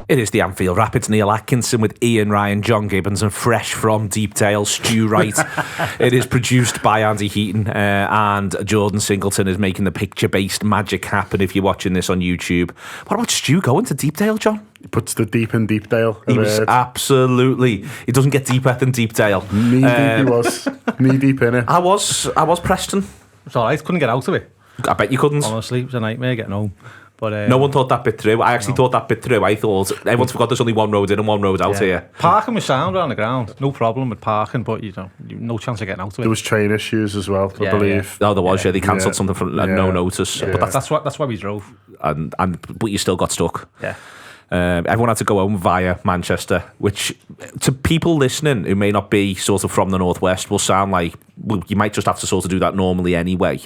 It is the Anfield Wrap. It's Neil Atkinson with Ian Ryan, John Gibbons, and fresh from Deepdale, Stu Wright. It is produced by Andy Heaton, and Jordan Singleton is making the picture-based magic happen if you're watching this on YouTube. What about Stu going to Deepdale, John? He puts the deep in Deepdale. He was absolutely... It doesn't get deeper than Deepdale. Knee deep he was. Knee deep in it. I was Preston. It's alright, couldn't get out of it. I bet you couldn't. Honestly, it was a nightmare getting home. But, no one thought that bit through. I actually thought that bit through. I thought everyone's forgot there's only one road in and one road out here. Parking was sound around the ground. No problem with parking, but no chance of getting out of it. There was train issues as well, I believe. Oh, there was. They cancelled something for no notice. Yeah. But that's why we drove. But you still got stuck. Yeah. Everyone had to go home via Manchester, which to people listening who may not be sort of from the northwest will sound like, well, you might just have to sort of do that normally anyway.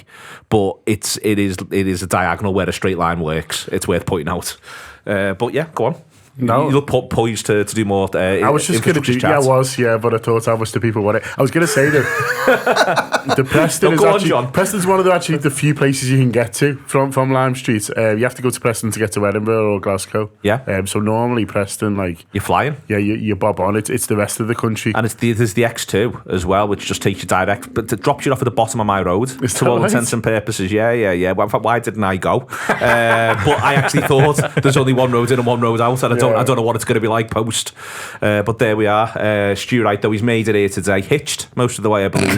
But it is a diagonal where a straight line works. It's worth pointing out. But yeah, go on. No, you look poised to do more. I was just going to do. But I thought how much do people want it. I was going to say that the Preston is actually Preston's one of the few places you can get to from Lime Street. You have to go to Preston to get to Edinburgh or Glasgow. Yeah. So normally Preston, like you're flying. Yeah, you bob on. It's the rest of the country, and there's the X2 as well, which just takes you direct, but it drops you off at the bottom of my road to all intents and purposes. Yeah. Well, in fact, why didn't I go? But I actually thought there's only one road in and one road out, and I don't know what it's going to be like post. But there we are. Stu Wright, though, he's made it here today. Hitched most of the way, I believe.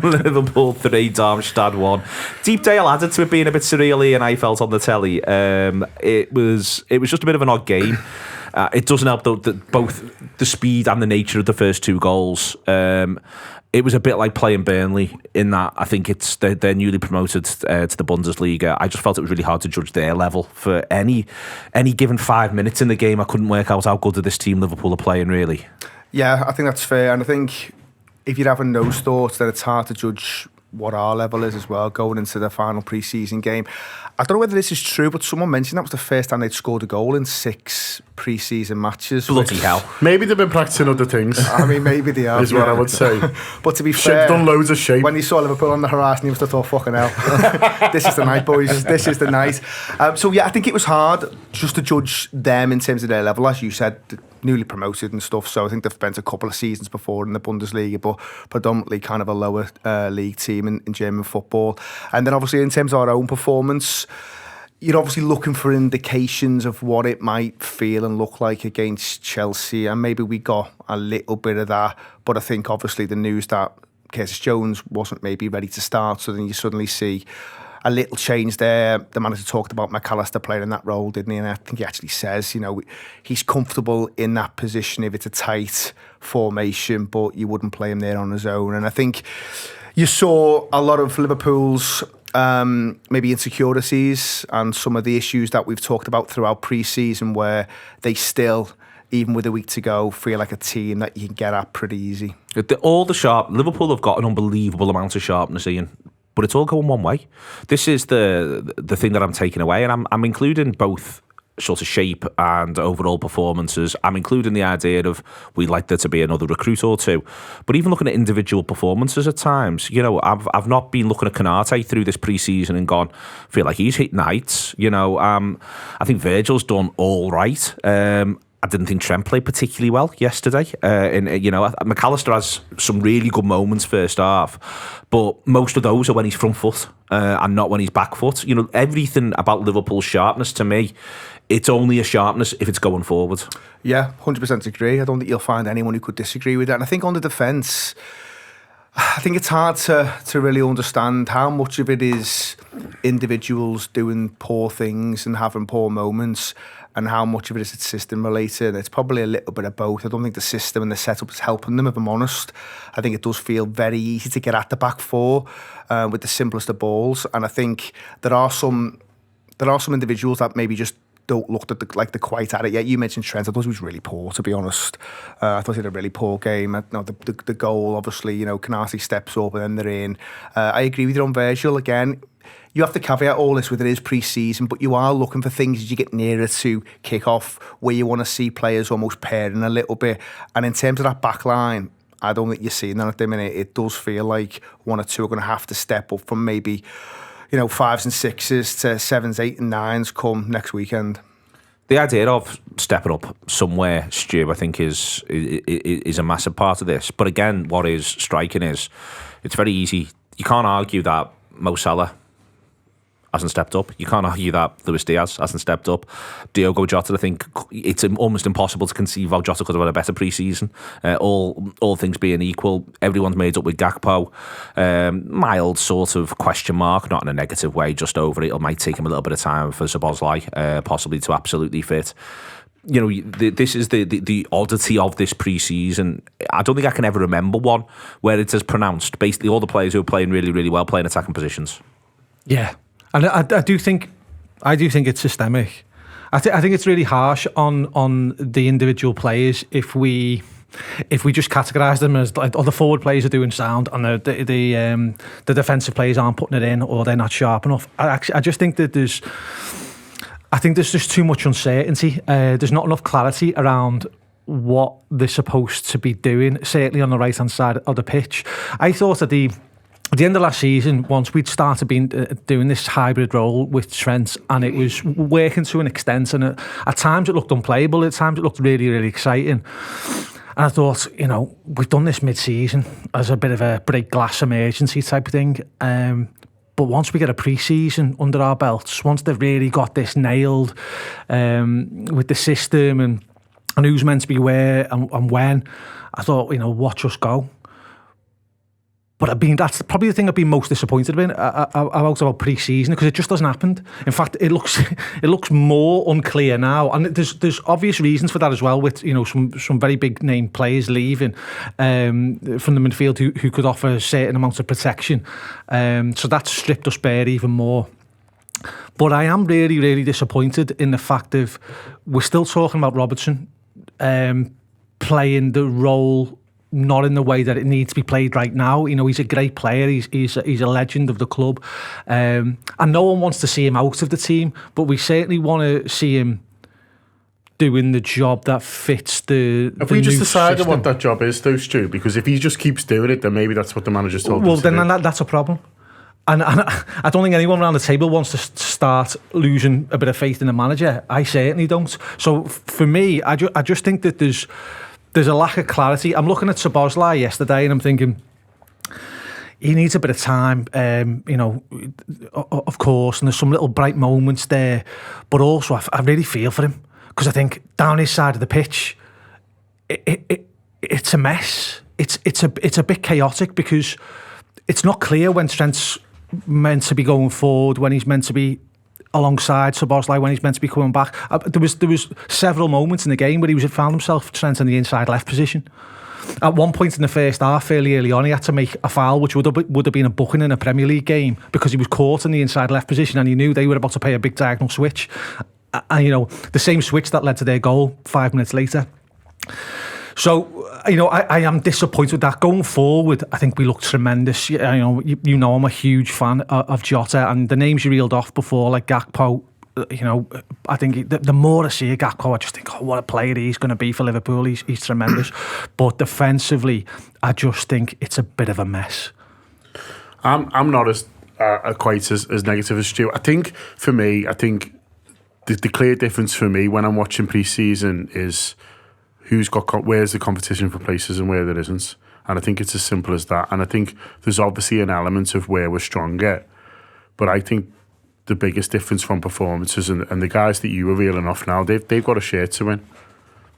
Liverpool 3, Darmstadt 1. Deepdale added to it being a bit surreal, and I felt on the telly. It was just a bit of an odd game. It doesn't help, though, that both the speed and the nature of the first two goals. It was a bit like playing Burnley in that I think they're newly promoted to the Bundesliga. I just felt it was really hard to judge their level for any given 5 minutes in the game. I couldn't work out how good this team Liverpool are playing, really. Yeah, I think that's fair. And I think if you're having those thoughts, then it's hard to judge what our level is as well going into the final pre-season game. I don't know whether this is true, but someone mentioned that was the first time they'd scored a goal in 6 pre-season matches. Bloody hell. Maybe they've been practicing other things. I mean, maybe they have. Is what I would say. But to be fair, done loads of shape. When you saw Liverpool on the horizon, you must have thought, fucking hell. This is the night, boys. This is the night. So yeah, I think it was hard just to judge them in terms of their level. As you said, newly promoted and stuff, so I think they've spent a couple of seasons before in the Bundesliga, but predominantly kind of a lower league team in German football. And then obviously in terms of our own performance, you're obviously looking for indications of what it might feel and look like against Chelsea, and maybe we got a little bit of that, but I think obviously the news that Curtis Jones wasn't maybe ready to start, so then you suddenly see a little change there. The manager talked about McAllister playing in that role, didn't he? And I think he actually says, he's comfortable in that position if it's a tight formation, but you wouldn't play him there on his own. And I think you saw a lot of Liverpool's maybe insecurities and some of the issues that we've talked about throughout pre-season, where they still, even with a week to go, feel like a team that you can get at pretty easy. Liverpool have got an unbelievable amount of sharpness, Ian, but it's all going one way. This is the thing that I'm taking away, and I'm including both sort of shape and overall performances. I'm including the idea of we'd like there to be another recruit or two, but even looking at individual performances at times, I've not been looking at Konate through this pre-season and gone, feel like he's hitting heights. I think Virgil's done all right. I didn't think Trent played particularly well yesterday. McAllister has some really good moments first half, but most of those are when he's front foot and not when he's back foot. Everything about Liverpool's sharpness, to me, it's only a sharpness if it's going forward. Yeah, 100% agree. I don't think you'll find anyone who could disagree with that. And I think on the defence, I think it's hard to really understand how much of it is individuals doing poor things and having poor moments, and how much of it is system related. It's probably a little bit of both. I don't think the system and the setup is helping them, if I'm honest. I think it does feel very easy to get at the back four with the simplest of balls. And I think there are some individuals that maybe just don't look like they're quite at it yet. You mentioned Trent. I thought he was really poor, to be honest. I thought he had a really poor game. The goal, obviously, Konate steps up and then they're in. I agree with you on Virgil again. You have to caveat all this with it is pre-season, but you are looking for things as you get nearer to kick-off where you want to see players almost pairing a little bit. And in terms of that back line, I don't think you're seeing that at the minute. It does feel like one or two are going to have to step up from maybe 5s and 6s to 7s, 8s and 9s come next weekend. the idea of stepping up somewhere, Stu, I think is a massive part of this. But again, what is striking is it's very easy. You can't argue that Mo Salah hasn't stepped up. You can't argue that Luis Diaz hasn't stepped up. Diogo Jota, I think it's almost impossible to conceive how Jota could have had a better pre-season. All things being equal, everyone's made up with Gakpo. Mild sort of question mark, not in a negative way, just over it. It might take him a little bit of time for Szoboszlai possibly to absolutely fit. You know, this is the oddity of this pre-season. I don't think I can ever remember one where it's as pronounced. Basically, all the players who are playing really, really well playing attacking positions. Yeah. And I do think it's systemic. I think it's really harsh on the individual players if we just categorise them as like, the forward players are doing sound and the defensive players aren't putting it in or they're not sharp enough. I just think that there's just too much uncertainty. There's not enough clarity around what they're supposed to be doing, certainly on the right hand side of the pitch. I thought at the end of last season, once we'd started doing this hybrid role with Trent, and it was working to an extent, and at times it looked unplayable, at times it looked really, really exciting. And I thought, you know, we've done this mid-season as a bit of a break glass emergency type of thing. But once we get a pre-season under our belts, once they've really got this nailed with the system and who's meant to be where and when, I thought, you know, watch us go. But I mean, that's probably the thing I've been most disappointed in about pre-season, because it just hasn't happened. In fact, it looks more unclear now, and there's obvious reasons for that as well. With, you know, some very big name players leaving from the midfield who could offer a certain amount of protection. So that's stripped us bare even more. But I am really, really disappointed in the fact of we're still talking about Robertson playing the role not in the way that it needs to be played right now. You know, he's a great player. He's a legend of the club, and no one wants to see him out of the team. But we certainly want to see him doing the job that fits the. Have we just decided system. what that job is, though, Stu? Because if he just keeps doing it, then maybe that's what the manager's told him. Well, then that's a problem. And I don't think anyone around the table wants to start losing a bit of faith in the manager. I certainly don't. So for me, I just think that there's a lack of clarity. I'm looking at Szoboszlai yesterday and I'm thinking he needs a bit of time, you know, of course, and there's some little bright moments there, but also I really feel for him, because I think down his side of the pitch, it's a mess. It's a bit chaotic, because it's not clear when Trent's meant to be going forward, when he's meant to be alongside Szoboszlai, when he's meant to be coming back. There was several moments in the game where he found himself Trent in the inside left position. At one point in the first half, fairly early on, he had to make a foul, which would have been a booking in a Premier League game, because he was caught in the inside left position and he knew they were about to play a big diagonal switch. And, you know, the same switch that led to their goal 5 minutes later. So, you know, I am disappointed with that. Going forward, I think we look tremendous. You know, I'm a huge fan of Jota, and the names you reeled off before, like Gakpo, you know, I think the more I see Gakpo, I just think, oh, what a player he's going to be for Liverpool. He's tremendous. But defensively, I just think it's a bit of a mess. I'm not as quite as negative as Stu. I think, for me, the clear difference for me when I'm watching pre-season is where's the competition for places and where there isn't. And I think it's as simple as that. And I think there's obviously an element of where we're stronger, but I think the biggest difference from performances and the guys that you were reeling off now, they've got a share to win.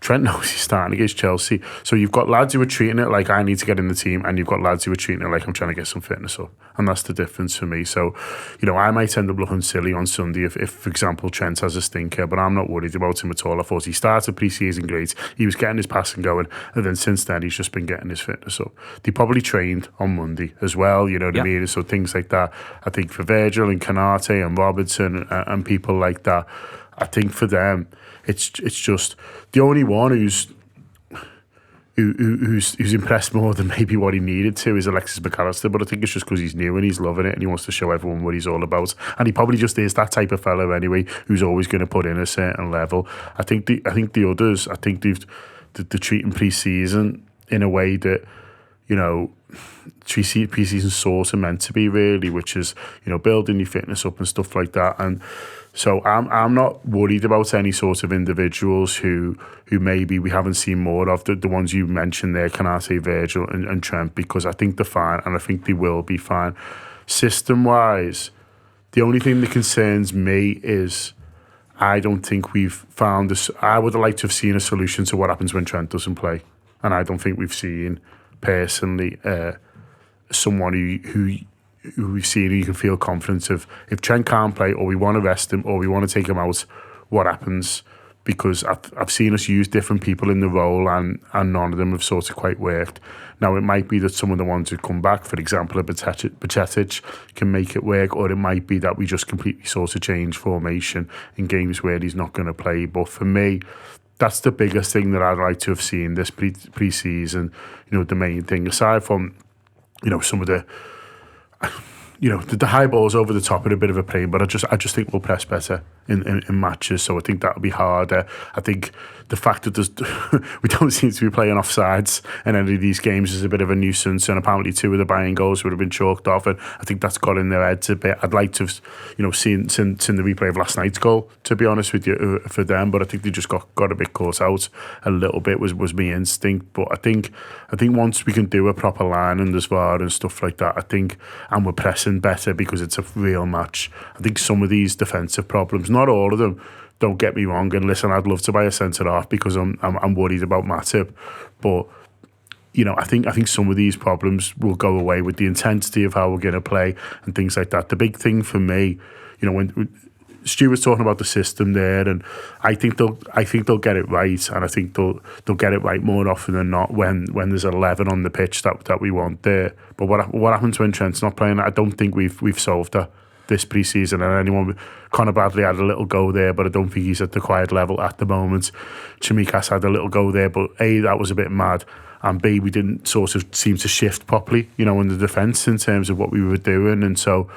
Trent knows he's starting against Chelsea. So you've got lads who are treating it like I need to get in the team, and you've got lads who are treating it like I'm trying to get some fitness up. And that's the difference for me. So, you know, I might end up looking silly on Sunday if for example, Trent has a stinker, but I'm not worried about him at all. I thought he started pre-season great. He was getting his passing going, and then since then he's just been getting his fitness up. They probably trained on Monday as well, you know what I mean? So things like that, I think for Virgil and Canate and Robertson and people like that, I think for them, it's just the only one who's impressed more than maybe what he needed to is Alexis McAllister, but I think it's just because he's new and he's loving it and he wants to show everyone what he's all about, and he probably just is that type of fellow anyway, who's always going to put in a certain level. I think the others, I think they're treating pre-season in a way that, you know, pre-season sort of meant to be, really, which is, you know, building your fitness up and stuff like that. And so I'm not worried about any sort of individuals who maybe we haven't seen more of, the ones you mentioned there, Canate, Virgil and Trent, because I think they're fine, and I think they will be fine. System-wise, the only thing that concerns me is I don't think we've found this. I would have liked to have seen a solution to what happens when Trent doesn't play, and I don't think we've seen, personally, someone who we've seen who you can feel confident of. If Trent can't play, or we want to rest him, or we want to take him out, what happens? Because I've seen us use different people in the role, and none of them have sort of quite worked. Now, it might be that some of the ones who come back, for example, a Bajcetic, can make it work, or it might be that we just completely sort of change formation in games where he's not going to play. But for me, that's the biggest thing that I'd like to have seen this pre-season. You know, the main thing, aside from, you know, some of the, you know, the high balls over the top are a bit of a pain, but I just think we'll press better in matches. So I think that'll be harder. I think the fact that we don't seem to be playing offsides in any of these games is a bit of a nuisance, and apparently 2 of the Bayern goals would have been chalked off, and I think that's got in their heads a bit. I'd like to have, you know, seen the replay of last night's goal, to be honest with you, for them, but I think they just got a bit caught out a little bit, was my instinct. But I think once we can do a proper line and as VAR and stuff like that, I think, and we're pressing better because it's a real match, I think some of these defensive problems, not all of them, don't get me wrong, and listen, I'd love to buy a centre-half because I'm worried about Matip, but, you know, I think some of these problems will go away with the intensity of how we're going to play and things like that. The big thing for me, you know, when Stu was talking about the system there, and I think they'll get it right, and I think they'll get it right more often than not when there's 11 on the pitch that we want there. But what happens when Trent's not playing? I don't think we've solved that this pre-season, and Conor Bradley had a little go there, but I don't think he's at the quiet level at the moment. Chimikas had a little go there, but A, that was a bit mad, and B, we didn't sort of seem to shift properly, you know, in the defence in terms of what we were doing, and so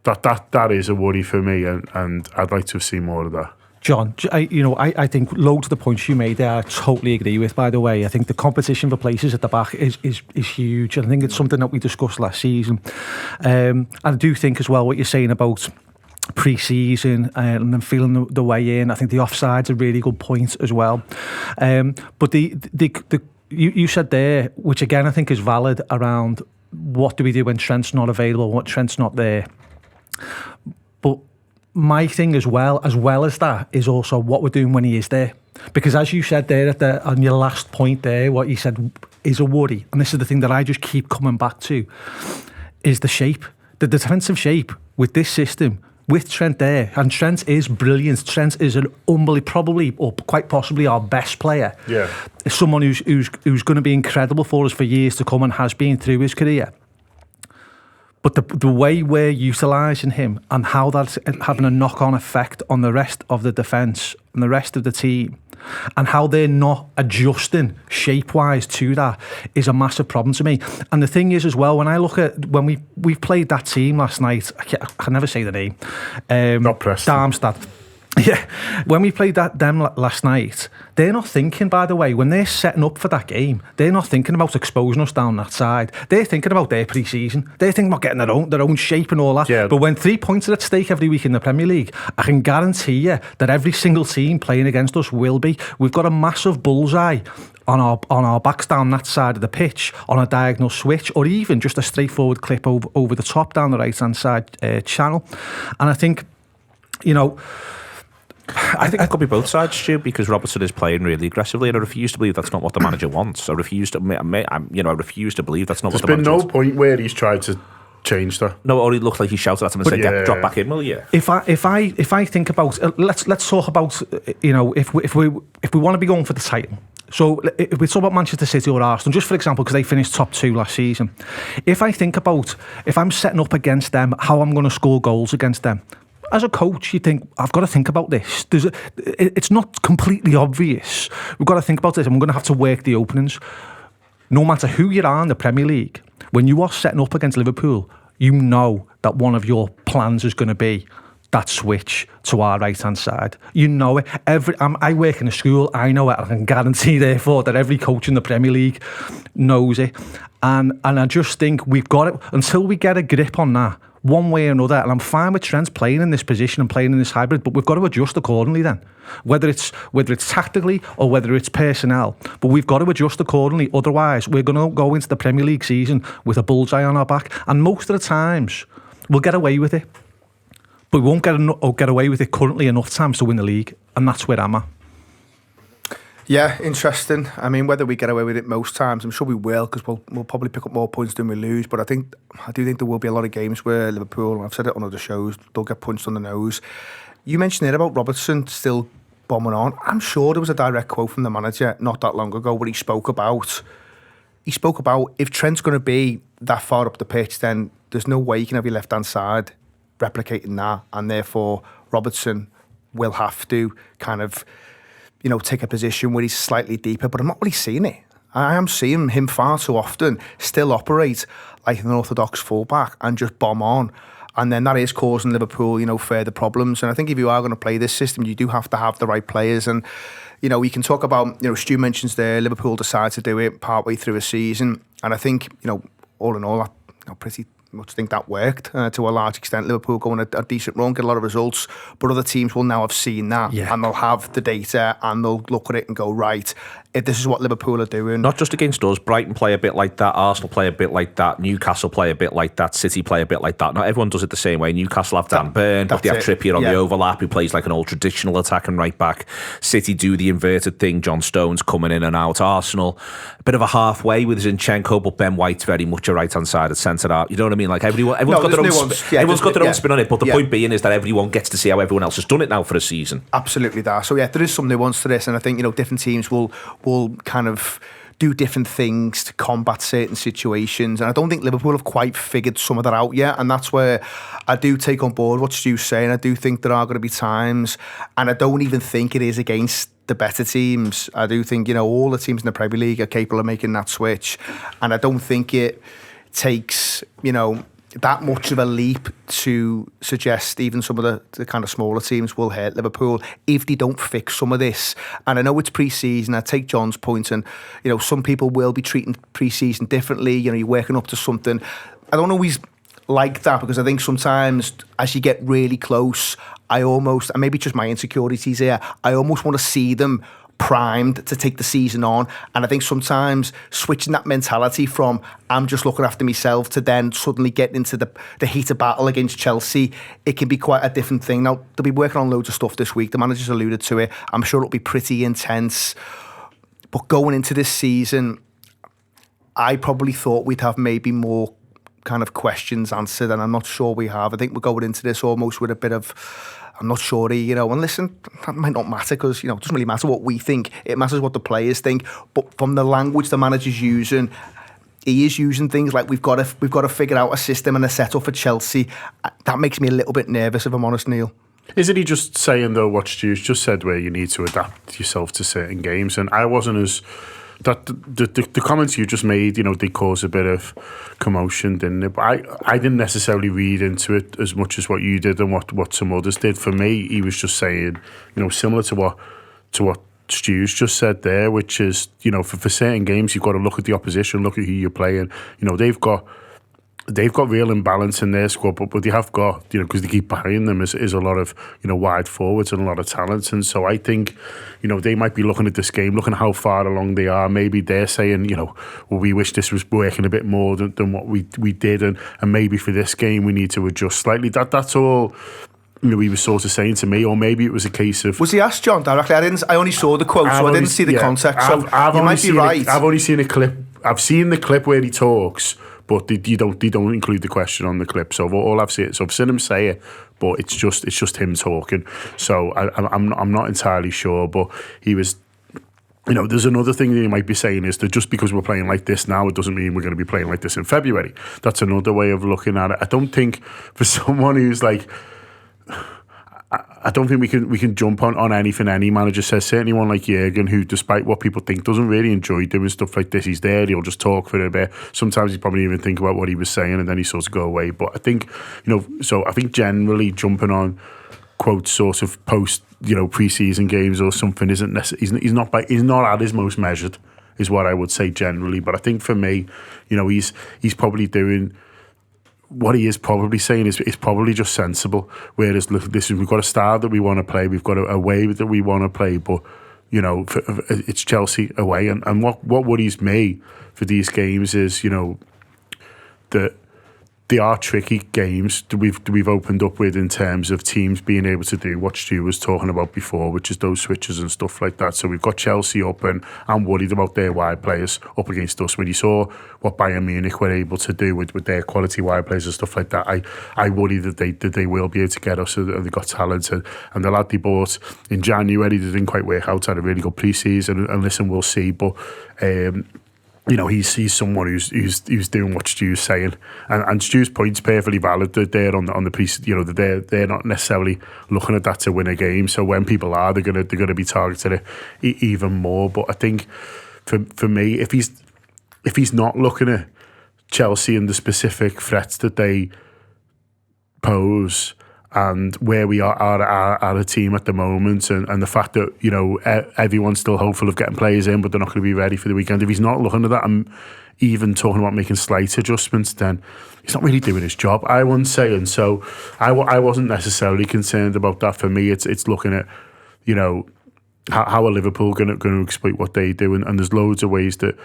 that is a worry for me, and I'd like to have seen more of that. John, I think loads of the points you made there, I totally agree with, by the way. I think the competition for places at the back is huge. And I think it's something that we discussed last season. I do think as well what you're saying about pre-season and then feeling the way in. I think the offside's a really good point as well. But you said there, which again I think is valid, around what do we do when Trent's not available, what Trent's not there. But my thing as well as that is also what we're doing when he is there, because as you said there on your last point there, what you said is a worry, and this is the thing that I just keep coming back to, is the shape, the defensive shape with this system, with Trent there, and Trent is brilliant. Trent is an unbelievable, probably or quite possibly our best player. Yeah, someone who's going to be incredible for us for years to come and has been through his career. But the way we're utilising him and how that's having a knock-on effect on the rest of the defence and the rest of the team, and how they're not adjusting shape-wise to that, is a massive problem to me. And the thing is as well, when I look at when we played that team last night, I can never say the name. Not Preston. Darmstadt. Yeah, when we played them last night, they're not thinking, by the way, when they're setting up for that game, they're not thinking about exposing us down that side. They're thinking about their pre-season. They're thinking about getting their own shape and all that. Yeah. But when 3 points are at stake every week in the Premier League, I can guarantee you that every single team playing against us will be. We've got a massive bullseye on our backs down that side of the pitch, on a diagonal switch, or even just a straightforward clip over the top down the right-hand side channel. And I think, you know, I think it could be both sides, Stu, because Robertson is playing really aggressively, and I refuse to believe that's not what the manager wants. I refuse to believe that's not what the manager wants. There's been no point where he's tried to change that. No, or he looked like he shouted at him and said, "Drop back in, will you?" If I think about let's talk about, you know, if we want to be going for the title. So if we talk about Manchester City or Arsenal, just for example, because they finished top 2 last season. If I think about, if I'm setting up against them, how I'm going to score goals against them. As a coach, you think, I've got to think about this. It's not completely obvious. We've got to think about this, and we're going to have to work the openings. No matter who you are in the Premier League, when you are setting up against Liverpool, you know that one of your plans is going to be that switch to our right-hand side. You know it. I work in a school, I know it, I can guarantee, therefore, that every coach in the Premier League knows it. And I just think we've got it, until we get a grip on that, one way or another, and I'm fine with Trent playing in this position and playing in this hybrid, but we've got to adjust accordingly then. Whether it's tactically or whether it's personnel, but we've got to adjust accordingly. Otherwise, we're going to go into the Premier League season with a bullseye on our back, and most of the times, we'll get away with it. But we won't get away with it currently enough times to win the league, and that's where I'm at. Yeah, interesting. I mean, whether we get away with it most times, I'm sure we will, because we'll probably pick up more points than we lose. But I do think there will be a lot of games where Liverpool, and I've said it on other shows, they'll get punched on the nose. You mentioned it about Robertson still bombing on. I'm sure there was a direct quote from the manager not that long ago where he spoke about if Trent's going to be that far up the pitch, then there's no way you can have your left-hand side replicating that, and therefore Robertson will have to kind of, take a position where he's slightly deeper. But I'm not really seeing it. I am seeing him far too often still operate like an orthodox fullback and just bomb on. And then that is causing Liverpool, further problems. And I think if you are going to play this system, you do have to have the right players. And, we can talk about, Stu mentions there, Liverpool decided to do it partway through a season. And I think, all in all, I pretty much think that worked to a large extent. Liverpool going a decent run, get a lot of results, but other teams will now have seen that, and they'll have the data and they'll look at it and go, right, if this is what Liverpool are doing. Not just against us, Brighton play a bit like that, Arsenal play a bit like that, Newcastle play a bit like that, City play a bit like that. Not everyone does it the same way. Newcastle have Dan Burn, but they have Trippier on the overlap, who plays like an old traditional attacking right back. City do the inverted thing, John Stones coming in and out. Arsenal, a bit of a halfway with Zinchenko, but Ben White's very much a right-hand side at centre out. You know what I mean? Like everyone's got their own spin on it, but the point being is that everyone gets to see how everyone else has done it now for a season. Absolutely that. So there is some nuance to this, and I think different teams will kind of do different things to combat certain situations, and I don't think Liverpool have quite figured some of that out yet, and that's where I do take on board what Stu's saying. I do think there are going to be times, and I don't even think it is against the better teams. I do think all the teams in the Premier League are capable of making that switch, and I don't think it takes that much of a leap to suggest even some of the kind of smaller teams will hurt Liverpool if they don't fix some of this. And I know it's pre-season, I take John's point, and some people will be treating pre-season differently. You're working up to something. I don't always like that, because I think sometimes as you get really close, and maybe just my insecurities here, I almost want to see them primed to take the season on. And I think sometimes switching that mentality from I'm just looking after myself to then suddenly getting into the heat of battle against Chelsea, it can be quite a different thing. Now, they'll be working on loads of stuff this week. The manager's alluded to it. I'm sure it'll be pretty intense. But going into this season, I probably thought we'd have maybe more kind of questions answered, and I'm not sure we have. I think we're going into this almost with a bit of, I'm not sure, and listen, that might not matter, because, it doesn't really matter what we think. It matters what the players think. But from the language the manager's using, he is using things like we've got to figure out a system and a setup for Chelsea. That makes me a little bit nervous, if I'm honest, Neil. Isn't he just saying, though, what Stu's just said, where you need to adapt yourself to certain games? And I wasn't as... The comments you just made, they cause a bit of commotion, didn't it? But I didn't necessarily read into it as much as what you did and what some others did. For me, he was just saying, similar to what Stu's just said there, which is, for certain games, you've got to look at the opposition, look at who you're playing. They've got real imbalance in their squad, but they have got, because they keep buying them, is a lot of, wide forwards and a lot of talent. And so I think, they might be looking at this game, looking at how far along they are. Maybe they're saying, well, we wish this was working a bit more than what we did. And maybe for this game, we need to adjust slightly. That's all. He was sort of saying to me, or maybe it was a case of... Was he asked John directly? I only saw the quote, so I didn't see the context. So you might be right. I've only seen a clip. I've seen the clip where he talks, but they don't include the question on the clip. So all I've seen, I've seen him say it, but it's just him talking. So I'm not entirely sure, but he was. There's another thing that he might be saying is that just because we're playing like this now, it doesn't mean we're going to be playing like this in February. That's another way of looking at it. I don't think for someone who's like, I don't think we can jump on anything any manager says. Certainly one like Jurgen, who, despite what people think, doesn't really enjoy doing stuff like this. He's there, he'll just talk for a bit. Sometimes he probably even think about what he was saying, and then he sort of go away. But I think, so I think generally jumping on quote sort of post, pre-season games or something isn't necessarily. He's not at his most measured, is what I would say generally. But I think for me, he's probably doing. What he is probably saying is probably just sensible. Whereas we've got a style that we want to play, we've got a way that we want to play, but it's Chelsea away, and what worries me for these games is that they are tricky games that we've opened up with in terms of teams being able to do what Stu was talking about before, which is those switches and stuff like that. So we've got Chelsea up, and I'm worried about their wide players up against us. When you saw what Bayern Munich were able to do with their quality wide players and stuff like that, I worry that they will be able to get us, and they've got talent. And the lad they bought in January, they didn't quite work out, had a really good pre-season, and listen, we'll see. But he's someone who's doing what Stu's saying, and Stu's point's perfectly valid. They're on the piece. They're not necessarily looking at that to win a game. So when people are, they're gonna be targeted even more. But I think for me, if he's not looking at Chelsea and the specific threats that they pose, and where we are a team at the moment, and the fact that everyone's still hopeful of getting players in, but they're not going to be ready for the weekend. If he's not looking at that and even talking about making slight adjustments, then he's not really doing his job, I wouldn't say. And so I wasn't necessarily concerned about that. For me, it's looking at how are Liverpool going to exploit what they do, and there's loads of ways that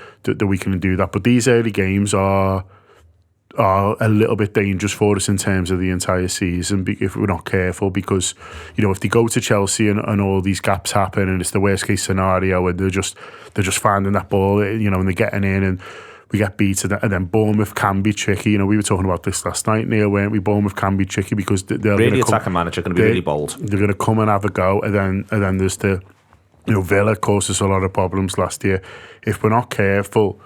we can do that. But these early games are a little bit dangerous for us in terms of the entire season if we're not careful, because if they go to Chelsea and all these gaps happen and it's the worst case scenario and they're just finding that ball, and they're getting in and we get beat, and then Bournemouth can be tricky. We were talking about this last night, Neil, weren't we? Bournemouth can be tricky because they're really attacking manager going to be really bold. They're going to come and have a go, and then there's the Villa caused us a lot of problems last year. If we're not careful,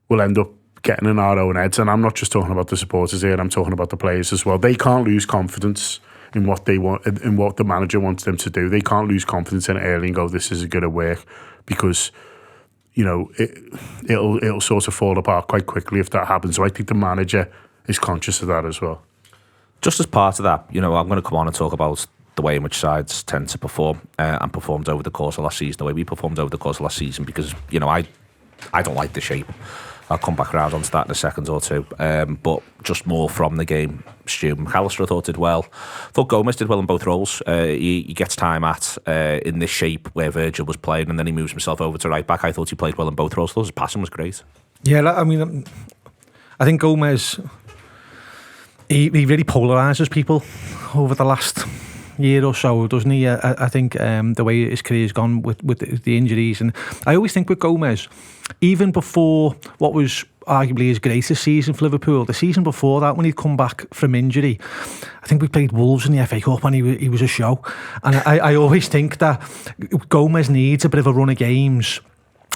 we'll end up getting in our own heads. And I'm not just talking about the supporters here, I'm talking about the players as well. They can't lose confidence in what they want, in what the manager wants them to do. They can't lose confidence in it early and go, this isn't going to work, because it'll sort of fall apart quite quickly if that happens. So I think the manager is conscious of that as well. Just as part of that, I'm going to come on and talk about the way in which sides tend to perform and performed over the course of last season, the way we performed over the course of last season, because I don't like the shape. I'll come back around onto that in a second or two. But just more from the game, Stu McAllister I thought did well. I thought Gomez did well in both roles. He gets time in this shape where Virgil was playing, and then he moves himself over to right back. I thought he played well in both roles. I thought his passing was great. Yeah, I mean, I think Gomez, he really polarises people over the last year or so, doesn't he? I think the way his career's gone with the injuries, and I always think with Gomez, even before what was arguably his greatest season for Liverpool, the season before that, when he'd come back from injury, I think we played Wolves in the FA Cup and he was a show. And I always think that Gomez needs a bit of a run of games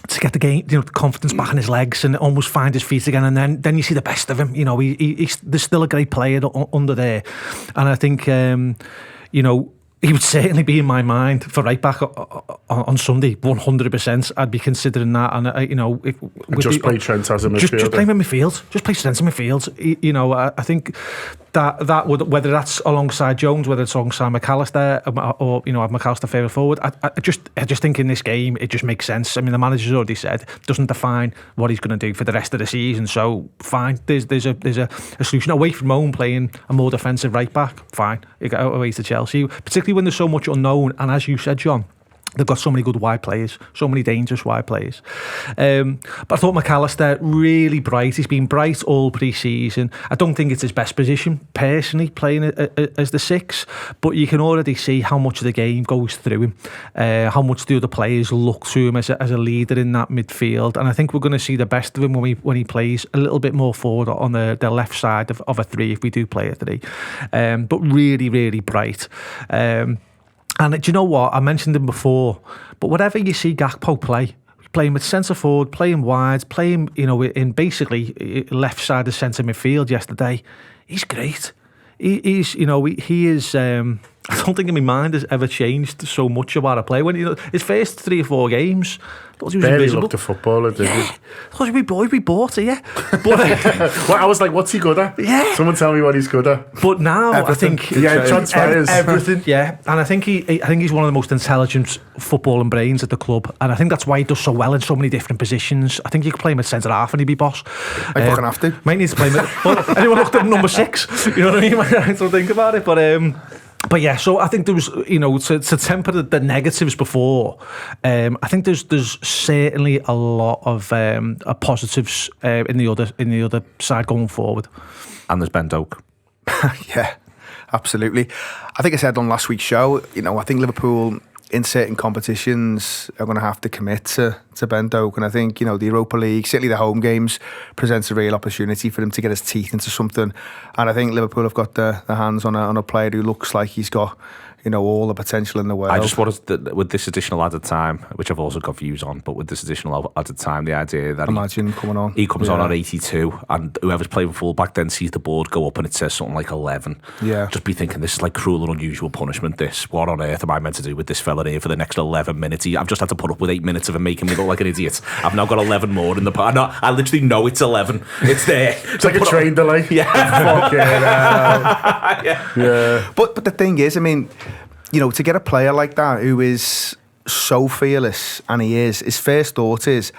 to get the game, the confidence back in his legs and almost find his feet again, and then you see the best of him. He's there's still a great player under there, and I think he would certainly be in my mind for right back on Sunday. 100%, I'd be considering that. And just play Trent as a midfielder. Just play him in midfield. Just play Trent in midfield. I think that would, whether that's alongside Jones, whether it's alongside McAllister, or have McAllister further forward. I just think in this game it just makes sense. I mean, the manager's already said doesn't define what he's going to do for the rest of the season. So fine, there's a solution away from home, playing a more defensive right back. Fine, you go away to Chelsea, particularly when there's so much unknown. And as you said, John, they've got so many good wide players, so many dangerous wide players. But I thought McAllister, really bright. He's been bright all pre-season. I don't think it's his best position, personally, playing as the six. But you can already see how much of the game goes through him, how much the other players look to him as a leader in that midfield. And I think we're going to see the best of him when he plays a little bit more forward on the left side of a three, if we do play a three. But really, really bright. And do you know what? I mentioned him before, but whatever you see Gakpo playing with centre forward, playing wide, playing in basically left side of centre midfield yesterday, he's great. He's, you know, he is. I don't think in my mind has ever changed so much about a player. When his first 3 or 4 games, I thought he was barely invisible. Looked a footballer, did he? I thought he'd be bought here. But well, I was like, what's he good at? Yeah. Someone tell me what he's good at. But now everything. I think transfers. Everything. Yeah, and I think he's one of the most intelligent footballing brains at the club, and I think that's why he does so well in so many different positions. I think you could play him at centre half and he'd be boss. I fucking have to. Might need to play him. Well, anyone looked at number 6? You know what I mean? I don't think about it, but yeah, so I think there was, you know, to temper the negatives before, I think there's certainly a lot of positives in the other side going forward. And there's Ben Doak. Yeah, absolutely. I think I said on last week's show, you know, I think Liverpool in certain competitions are going to have to commit to Ben Doak, and I think, you know, the Europa League, certainly the home games, presents a real opportunity for him to get his teeth into something. And I think Liverpool have got their hands on a player who looks like he's got, you know, all the potential in the world. I just wanted, with this additional added time, which I've also got views on, but with this additional added time, the idea that he comes on at 82, and whoever's playing fullback then sees the board go up and it says something like 11. Yeah. Just be thinking, this is like cruel and unusual punishment. What on earth am I meant to do with this fella here for the next 11 minutes? I've just had to put up with 8 minutes of him making me look like an idiot. I've now got 11 more in the part. I literally know it's 11. It's there. It's like a train delay. Yeah. Fucking hell. Yeah. But the thing is, I mean, you know, to get a player like that who is so fearless, and his first thought is,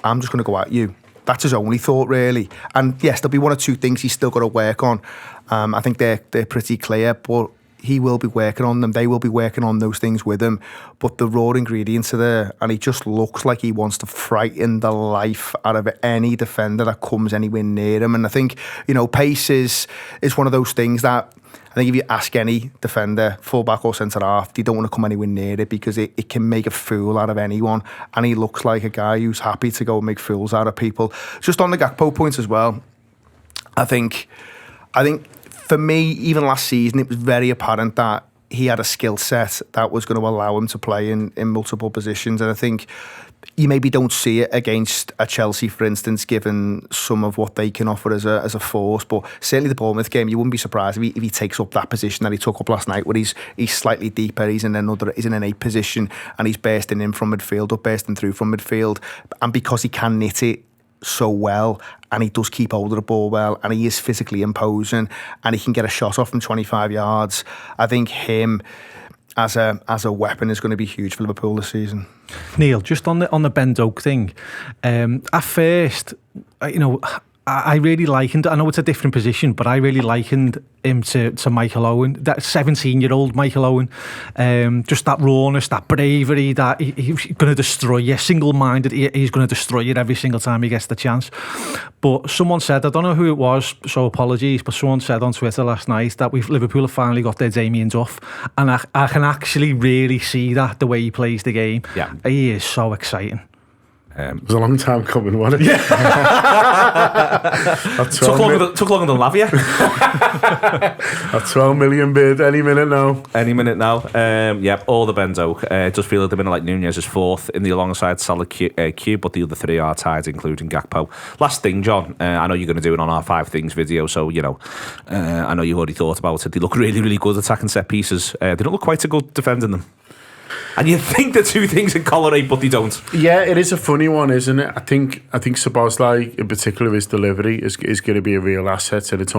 I'm just going to go at you. That's his only thought, really. And yes, there'll be 1 or 2 things he's still got to work on. I think they're pretty clear, but he will be working on them. They will be working on those things with him. But the raw ingredients are there, and he just looks like he wants to frighten the life out of any defender that comes anywhere near him. And I think, you know, pace is one of those things that, I think if you ask any defender, fullback or centre half, they don't want to come anywhere near it, because it can make a fool out of anyone. And he looks like a guy who's happy to go and make fools out of people. Just on the Gakpo point as well, I think for me, even last season, it was very apparent that he had a skill set that was going to allow him to play in multiple positions. And I think you maybe don't see it against a Chelsea, for instance, given some of what they can offer as a force. But certainly the Bournemouth game, you wouldn't be surprised if he takes up that position that he took up last night, where he's slightly deeper, he's in an 8 position, and he's bursting in from midfield or bursting through from midfield. And because he can knit it so well, and he does keep hold of the ball well, and he is physically imposing, and he can get a shot off from 25 yards, I think him as a weapon is going to be huge for Liverpool this season. Neil, just on the Ben Doak thing, at first, you know, I really likened, I know it's a different position, but I really likened him to Michael Owen, that 17-year-old Michael Owen. Just that rawness, that bravery, that he's going to destroy you, single-minded, he's going to destroy you every single time he gets the chance. But someone said, I don't know who it was, so apologies, but someone said on Twitter last night that Liverpool have finally got their Damien Duff, and I can actually really see that, the way he plays the game. Yeah. He is so exciting. It was a long time coming, wasn't it? Yeah. Took longer than Lavia. A 12 million bid any minute now. Yep, all the Ben Doak. It does feel like they're like Nunez is 4th in the alongside Salah queue, but the other 3 are tied, including Gakpo. Last thing, John, I know you're going to do it on our 5 things video, so, you know, I know you've already thought about it. They look really, really good attacking set pieces. They don't look quite so good defending them. And you think the 2 things in correlate, but they don't. Yeah, it is a funny one, isn't it? I think Szoboszlai, in particular, his delivery is going to be a real asset, and it's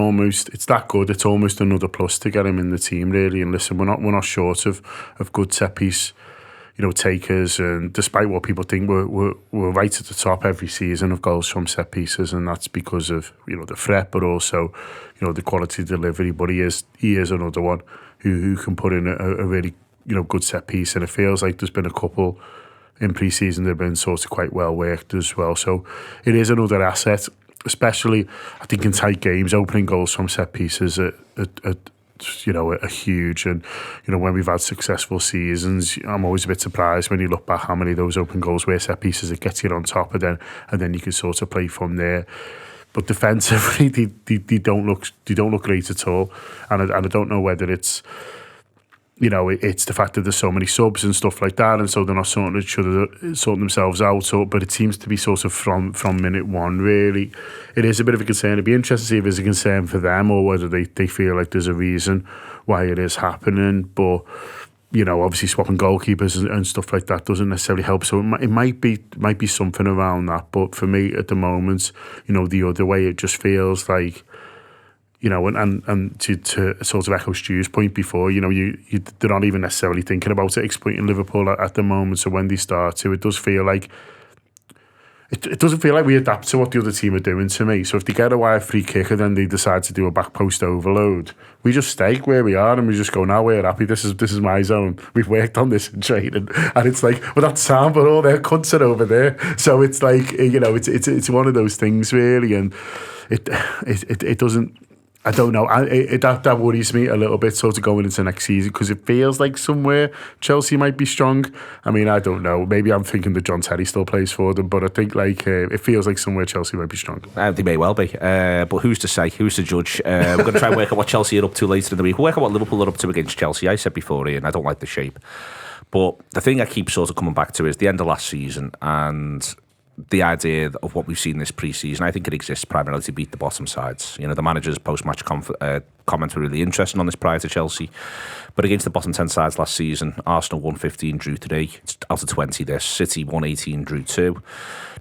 that good. It's almost another plus to get him in the team, really. And listen, we're not short of good set piece, you know, takers. And despite what people think, we're right at the top every season of goals from set pieces, and that's because of, you know, the threat, but also, you know, the quality of delivery. But he is another one who can put in a really, you know, good set piece, and it feels like there's been a couple in pre-season that have been sort of quite well worked as well. So it is another asset, especially I think in tight games. Opening goals from set pieces are you know, are huge. And you know, when we've had successful seasons, I'm always a bit surprised when you look back how many of those open goals were set pieces that gets you on top, and then you can sort of play from there. But defensively, they don't look great at all, and I don't know whether it's you know, it's the fact that there's so many subs and stuff like that, and so they're not sorting themselves out. So, but it seems to be sort of from minute one, really. It is a bit of a concern. It'd be interesting to see if it's a concern for them or whether they feel like there's a reason why it is happening. But, you know, obviously swapping goalkeepers and stuff like that doesn't necessarily help. So it might be something around that. But for me at the moment, you know, the other way, it just feels like, you know, and to sort of echo Stu's point before, you know, they're not even necessarily thinking about it exploiting Liverpool at the moment. So when they start to, it does feel like it doesn't feel like we adapt to what the other team are doing to me. So if they get a wide free kick and then they decide to do a back post overload, we just stay where we are and we just go, now we're happy. This is my zone. We've worked on this in training, and it's like, well, that's sound, but all their cunts are over there. So it's like, you know, it's one of those things really, and it doesn't. I don't know. That worries me a little bit, sort of going into next season, because it feels like somewhere Chelsea might be strong. I mean, I don't know. Maybe I'm thinking that John Terry still plays for them, but I think like it feels like somewhere Chelsea might be strong. They may well be, but who's to say? Who's to judge? We're going to try and work out what Chelsea are up to later in the week. We'll work out what Liverpool are up to against Chelsea. I said before, Ian, I don't like the shape, but the thing I keep sort of coming back to is the end of last season and the idea of what we've seen this pre-season. I think it exists primarily to beat the bottom sides. You know, the manager's post-match comments were really interesting on this prior to Chelsea. But against the bottom 10 sides last season, Arsenal won 15, drew 3. It's out of 20 this. City won 18, drew 2.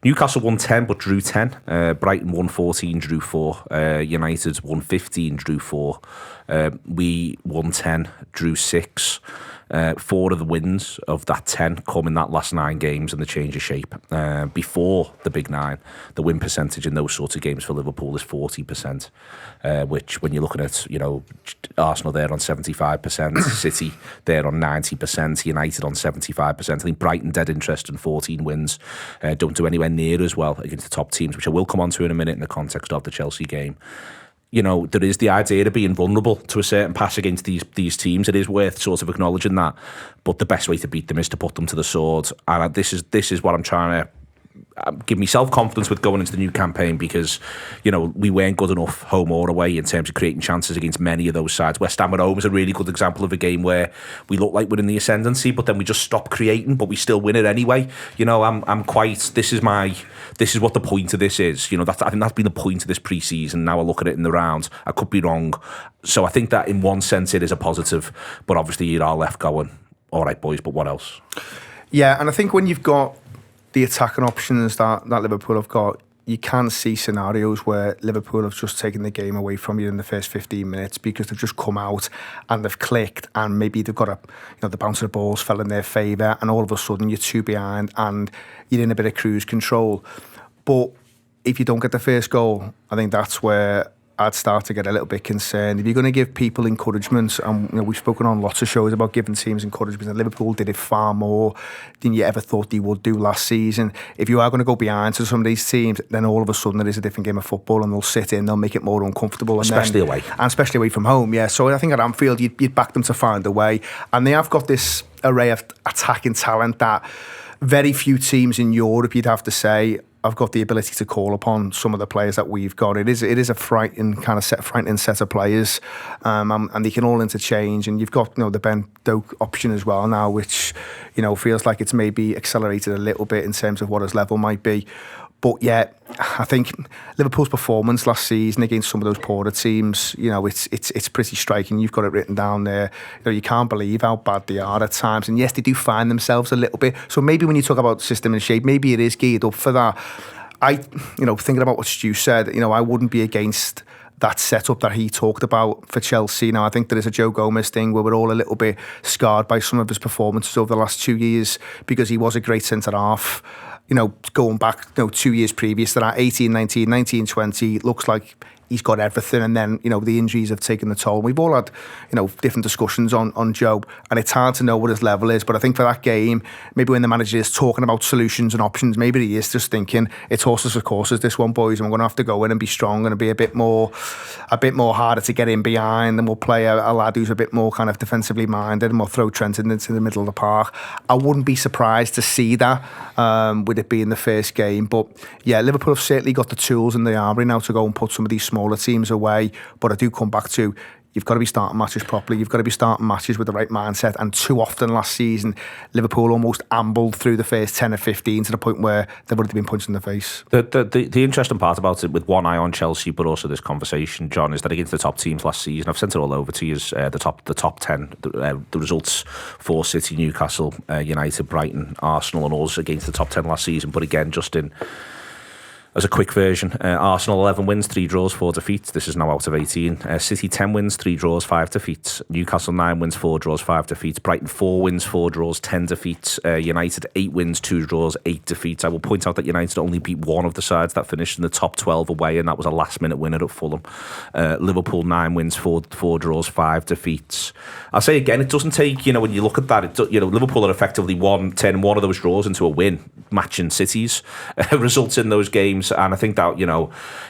Newcastle won 10 but drew 10. Brighton won 14, drew 4. United won 15, drew 4. We won 10, drew 6. 4 of the wins of that 10 come in that last 9 games and the change of shape. Before the big 9, the win percentage in those sorts of games for Liverpool is 40%, which when you're looking at, you know, Arsenal there on 75%, City there on 90%, United on 75%. I think Brighton dead interest in 14 wins. Don't do anywhere near as well against the top teams, which I will come on to in a minute in the context of the Chelsea game. You know, there is the idea of being vulnerable to a certain pass against these teams. It is worth sort of acknowledging that. But the best way to beat them is to put them to the sword. And this is what I'm trying to give me self-confidence with going into the new campaign, because, you know, we weren't good enough home or away in terms of creating chances against many of those sides. West Ham at home is a really good example of a game where we look like we're in the ascendancy, but then we just stop creating, but we still win it anyway. You know, I'm quite, this is what the point of this is. You know, I think that's been the point of this pre-season. Now I look at it in the round, I could be wrong. So I think that in one sense it is a positive, but obviously you are left going, all right boys, but what else? Yeah, and I think when you've got the attacking options that Liverpool have got, you can see scenarios where Liverpool have just taken the game away from you in the first 15 minutes because they've just come out and they've clicked, and maybe they've got the bounce of the balls fell in their favour, and all of a sudden you're 2 behind and you're in a bit of cruise control. But if you don't get the first goal, I think that's where I'd start to get a little bit concerned. If you're going to give people encouragement, and we've spoken on lots of shows about giving teams encouragement, and Liverpool did it far more than you ever thought they would do last season. If you are going to go behind to some of these teams, then all of a sudden there is a different game of football, and they'll sit in, they'll make it more uncomfortable, especially away, and especially away from home. Yeah, so I think at Anfield you'd back them to find a way, and they have got this array of attacking talent that very few teams in Europe, you'd have to say, I've got the ability to call upon some of the players that we've got. It is a frightening set of players, and they can all interchange. And you've got the Ben Doak option as well now, which feels like it's maybe accelerated a little bit in terms of what his level might be. But yeah, I think Liverpool's performance last season against some of those poorer teams, it's pretty striking. You've got it written down there. You can't believe how bad they are at times. And yes, they do find themselves a little bit. So maybe when you talk about system and shape, maybe it is geared up for that. Thinking about what Stu said, I wouldn't be against that setup that he talked about for Chelsea. Now, I think there is a Joe Gomez thing where we're all a little bit scarred by some of his performances over the last 2 years, because he was a great centre-half. Going back 2 years previous to that, 18, 19, 20, looks like he's got everything, and then the injuries have taken the toll. We've all had different discussions on Joe, and it's hard to know what his level is. But I think for that game, maybe when the manager is talking about solutions and options, maybe he is just thinking it's horses for courses, this one, boys, and we're going to have to go in and be strong and be a bit more harder to get in behind, and we'll play a lad who's a bit more kind of defensively minded, and we'll throw Trent into the middle of the park. I wouldn't be surprised to see that with it being the first game. But yeah, Liverpool have certainly got the tools in the armoury now to go and put some of these smaller teams away. But I do come back to, you've got to be starting matches properly. You've got to be starting matches with the right mindset. And too often last season, Liverpool almost ambled through the first 10 or 15 to the point where they've already been punched in the face. The interesting part about it, with one eye on Chelsea, but also this conversation, John, is that against the top teams last season, I've sent it all over to you, the top 10, the results for City, Newcastle, United, Brighton, Arsenal and us against the top 10 last season. But again, just as a quick version, Arsenal 11 wins, 3 draws, 4 defeats. This is now out of 18. City 10 wins, 3 draws, 5 defeats. Newcastle 9 wins, 4 draws, 5 defeats. Brighton 4 wins, 4 draws, 10 defeats. United 8 wins, 2 draws, 8 defeats. I will point out that United only beat one of the sides that finished in the top 12 away, and that was a last-minute winner at Fulham. Liverpool 9 wins, 4 draws, 5 defeats. I'll say again, it doesn't take, when you look at that, Liverpool are effectively turning one of those draws into a win, matching City's results in those games. And I think that,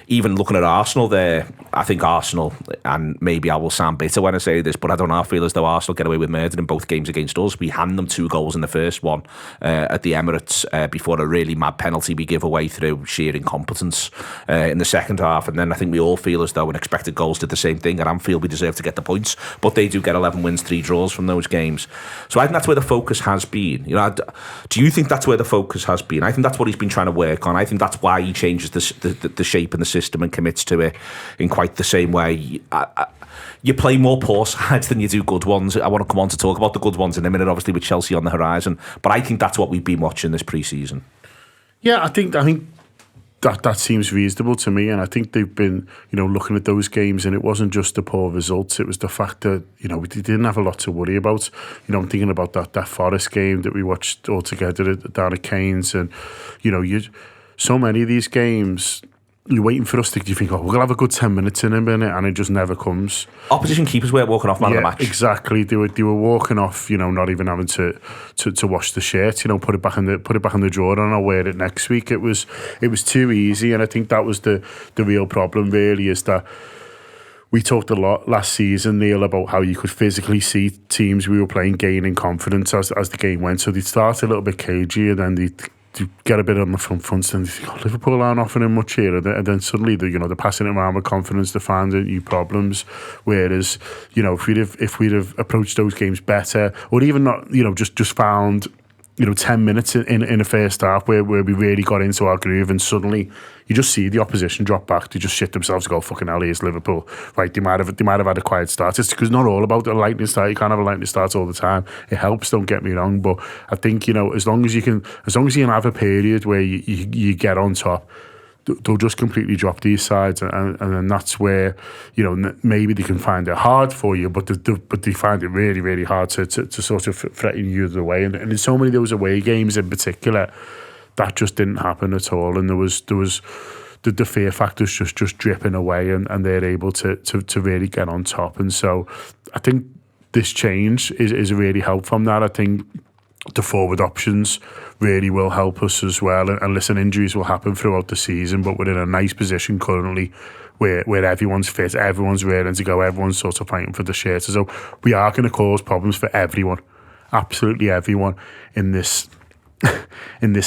even looking at Arsenal there, I think Arsenal, and maybe I will sound bitter when I say this, but I don't know, I feel as though Arsenal get away with murder in both games against us. We hand them 2 goals in the first one at the Emirates before a really mad penalty we give away through sheer incompetence in the second half. And then I think we all feel as though expected goals did the same thing. At Anfield, we deserve to get the points, but they do get 11 wins, 3 draws from those games. So I think that's where the focus has been. Do you think that's where the focus has been? I think that's what he's been trying to work on. I think that's why he changes the shape and the system and commits to it in quite the same way. You play more poor sides than you do good ones. I want to come on to talk about the good ones in a minute, obviously with Chelsea on the horizon, but I think that's what we've been watching this pre-season. Yeah, I think that seems reasonable to me, and I think they've been, looking at those games, and it wasn't just the poor results, it was the fact that, we didn't have a lot to worry about. I'm thinking about that Forest game that we watched all together down at Keynes, and, so many of these games, you're waiting for us to, you think, we're going to have a good 10 minutes in a minute, and it just never comes. Opposition keepers were walking off man of the match. Exactly. They were walking off, not even having to wash the shirt, put it back in the drawer and I'll wear it next week. It was too easy, and I think that was the real problem really, is that we talked a lot last season, Neil, about how you could physically see teams we were playing gaining confidence as the game went. So they'd start a little bit cagey, and then they'd get a bit on the front and think, Liverpool aren't offering much here, and then suddenly they're passing it around with confidence to find new problems. Whereas if we'd have approached those games better, or even not, just found 10 minutes in a first half where we really got into our groove, and suddenly you just see the opposition drop back. They just shit themselves and go, fucking hell, here's Liverpool. Right, they might have had a quiet start. It's because not all about a lightning start. You can't have a lightning start all the time. It helps, don't get me wrong, but I think, as long as you can have a period where you get on top, they'll just completely drop these sides, and then that's where maybe they can find it hard for you, but they find it really, really hard to sort of threaten you the way. And in so many of those away games in particular, that just didn't happen at all, and there was the fear factors just dripping away, and they're able to really get on top. And so I think this change is really help from that. I think the forward options really will help us as well. And listen, injuries will happen throughout the season, but we're in a nice position currently where everyone's fit, everyone's raring to go, everyone's sort of fighting for the shirt. So we are going to cause problems for everyone, absolutely everyone in this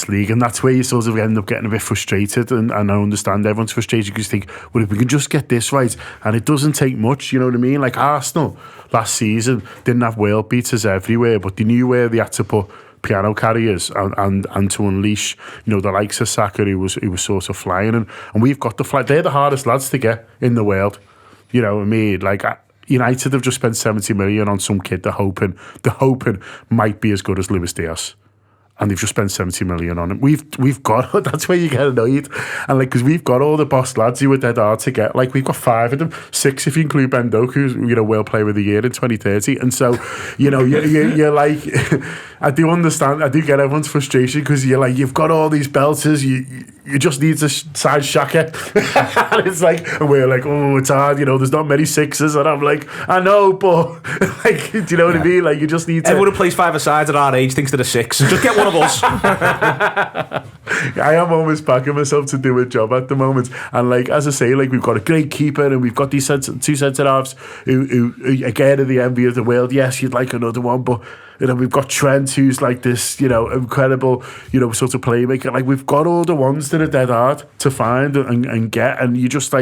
league, and that's where you sort of end up getting a bit frustrated, and I understand everyone's frustrated because you think, well, if we can just get this right, and it doesn't take much, you know what I mean? Like Arsenal last season didn't have world beaters everywhere, but they knew where they had to put piano carriers and to unleash, the likes of Saka, who was sort of flying, and we've got the fly. They're the hardest lads to get in the world, you know what I mean? Like United have just spent 70 million on some kid they're hoping might be as good as Luis Diaz. And they've just spent 70 million on him. We've got, that's where you get annoyed. And because we've got all the boss lads who were dead hard to get. We've got 5 of them, 6 if you include Ben Doak, who's World Player of the Year in 2030. And so, you're like, I do understand, I do get everyone's frustration, because you're like, you've got all these belters, you just need to sign Shaka. And it's like, and we're like, oh, it's hard, there's not many 6s. And I'm like, I know, but do you know what I mean? You just need to. Everyone who plays 5-a-side at our age thinks they're a 6. Just get one of us. I am almost backing myself to do a job at the moment, and as I say, we've got a great keeper, and we've got these 2 centre halves who again are the envy of the world. Yes, you'd like another one, but we've got Trent, who's this incredible sort of playmaker. We've got all the ones that are dead hard to find and get, and you just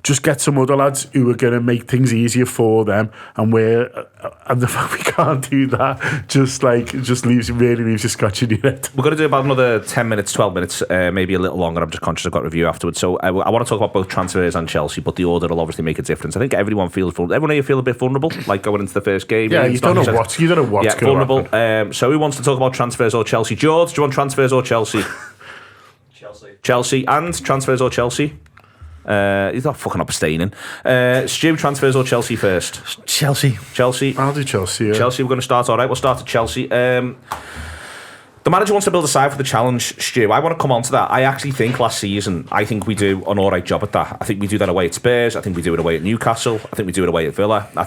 just get some other lads who are going to make things easier for them, and the fact we can't do that just leaves you scratching your head. We're going to do about another 10 minutes, 12 minutes, maybe a little longer. I'm just conscious I've got a review afterwards. So I want to talk about both transfers and Chelsea, but the order will obviously make a difference. I think everyone feels vulnerable. Everyone here feel a bit vulnerable, like going into the first game. Yeah, you don't know what's going to happen. So who wants to talk about transfers or Chelsea? George, do you want transfers or Chelsea? Chelsea. And transfers or Chelsea? He's not fucking abstaining. Stu, transfers or Chelsea first? Chelsea. I'll do Chelsea. Yeah. Chelsea, we're going to start. All right, we'll start at Chelsea. The manager wants to build a side for the challenge, Stu. I want to come on to that. I actually think last season, I think we do an all right job at that. I think we do that away at Spurs. I think we do it away at Newcastle. I think we do it away at Villa. I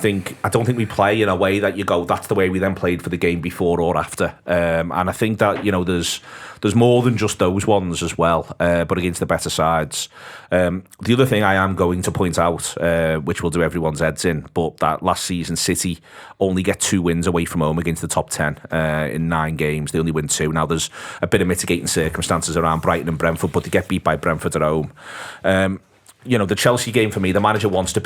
don't think we play in a way that you go, that's the way we then played for the game before or after. And I think that, there's more than just those ones as well, but against the better sides. The other thing I am going to point out, which will do everyone's heads in, but that last season City only get 2 wins away from home against the top 10 in 9 games. They only win 2. Now there's a bit of mitigating circumstances around Brighton and Brentford, but they get beat by Brentford at home. The Chelsea game for me, the manager wants to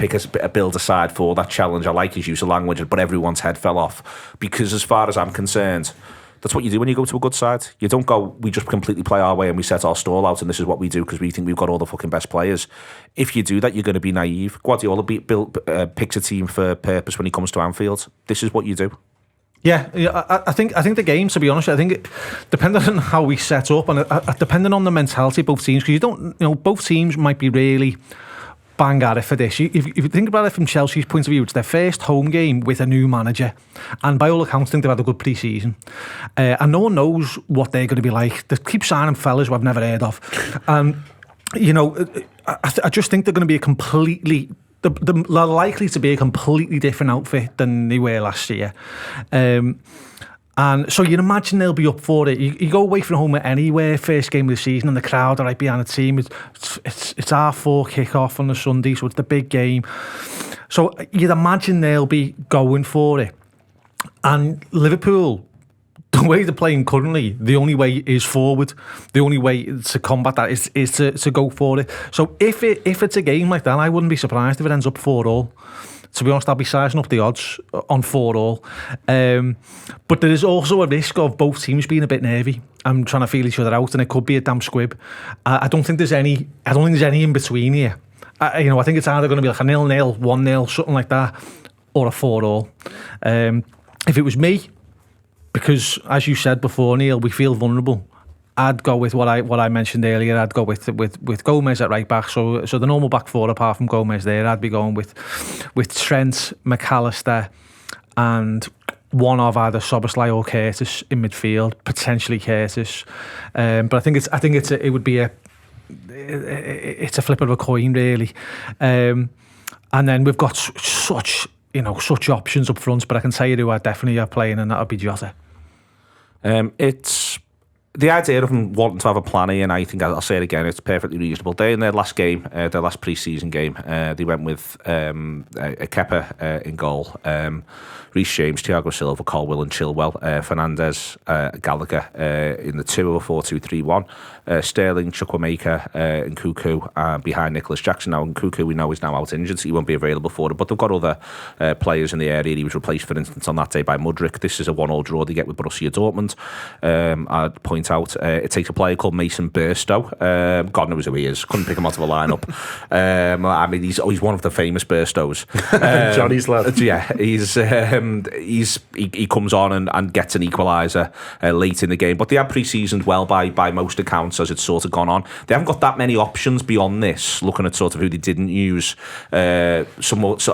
build a side for that challenge. I like his use of language, but everyone's head fell off because as far as I'm concerned, that's what you do when you go to a good side. You don't go, we just completely play our way and we set our stall out and this is what we do because we think we've got all the fucking best players. If you do that, you're going to be naive. Guardiola picks a team for purpose when he comes to Anfield. This is what you do. Yeah, I think the game, to be honest, I think depending on how we set up and depending on the mentality of both teams, because both teams might be really bang at it for this. If you think about it from Chelsea's point of view, it's their first home game with a new manager, and by all accounts, I think they've had a good pre-season, and no one knows what they're going to be like. They keep signing fellas who I've never heard of, and I just think they're going to be a completely. They're likely to be a completely different outfit than they were last year. And so you'd imagine they'll be up for it. You go away from home at anywhere, first game of the season, and the crowd are right behind the team. It's 4:30 kick-off on the Sunday, so it's the big game. So you'd imagine they'll be going for it. And Liverpool, the way they're playing currently, the only way is forward. The only way to combat that is to go for it. So if it's a game like that, I wouldn't be surprised if it ends up 4-4. To be honest, I'll be sizing up the odds on 4-4. But there is also a risk of both teams being a bit nervy and trying to feel each other out, and it could be a damn squib. I don't think there's any in between here. I think it's either going to be like a 0-0, 1-0, something like that, or a 4-4. If it was me, because as you said before, Neil, we feel vulnerable, I'd go with what I mentioned earlier. I'd go with Gomez at right back. So the normal back four apart from Gomez there, I'd be going with Trent, McAllister, and one of either Szoboszlai or Curtis in midfield, potentially Curtis. But I think it would be a flip of a coin really. And then we've got such options up front. But I can tell you who I definitely are playing, and that'll be Jota. It's the idea of them wanting to have a plan here, and I think I'll say it again, it's perfectly reasonable. They in their last game, their last pre-season game, they went with Kepa in goal, Reece James, Thiago Silva, Colwill and Chilwell, Fernandes, Gallagher in the 4-2-3-1, Sterling, Chukwuemeka and Nkunku behind Nicholas Jackson. Now Nkunku we know is now out injured, so he won't be available for it, but they've got other players in the area. He was replaced, for instance, on that day by Mudryk. This is a 1-1 draw they get with Borussia Dortmund. I'd point out it takes a player called Mason Burstow. God knows who he is, couldn't pick him out of a lineup. I mean, he's one of the famous Burstows. Johnny's lad. Yeah, he comes on and gets an equaliser late in the game, but they have pre-seasoned well by most accounts as it's sort of gone on. They haven't got that many options beyond this, looking at sort of who they didn't use. A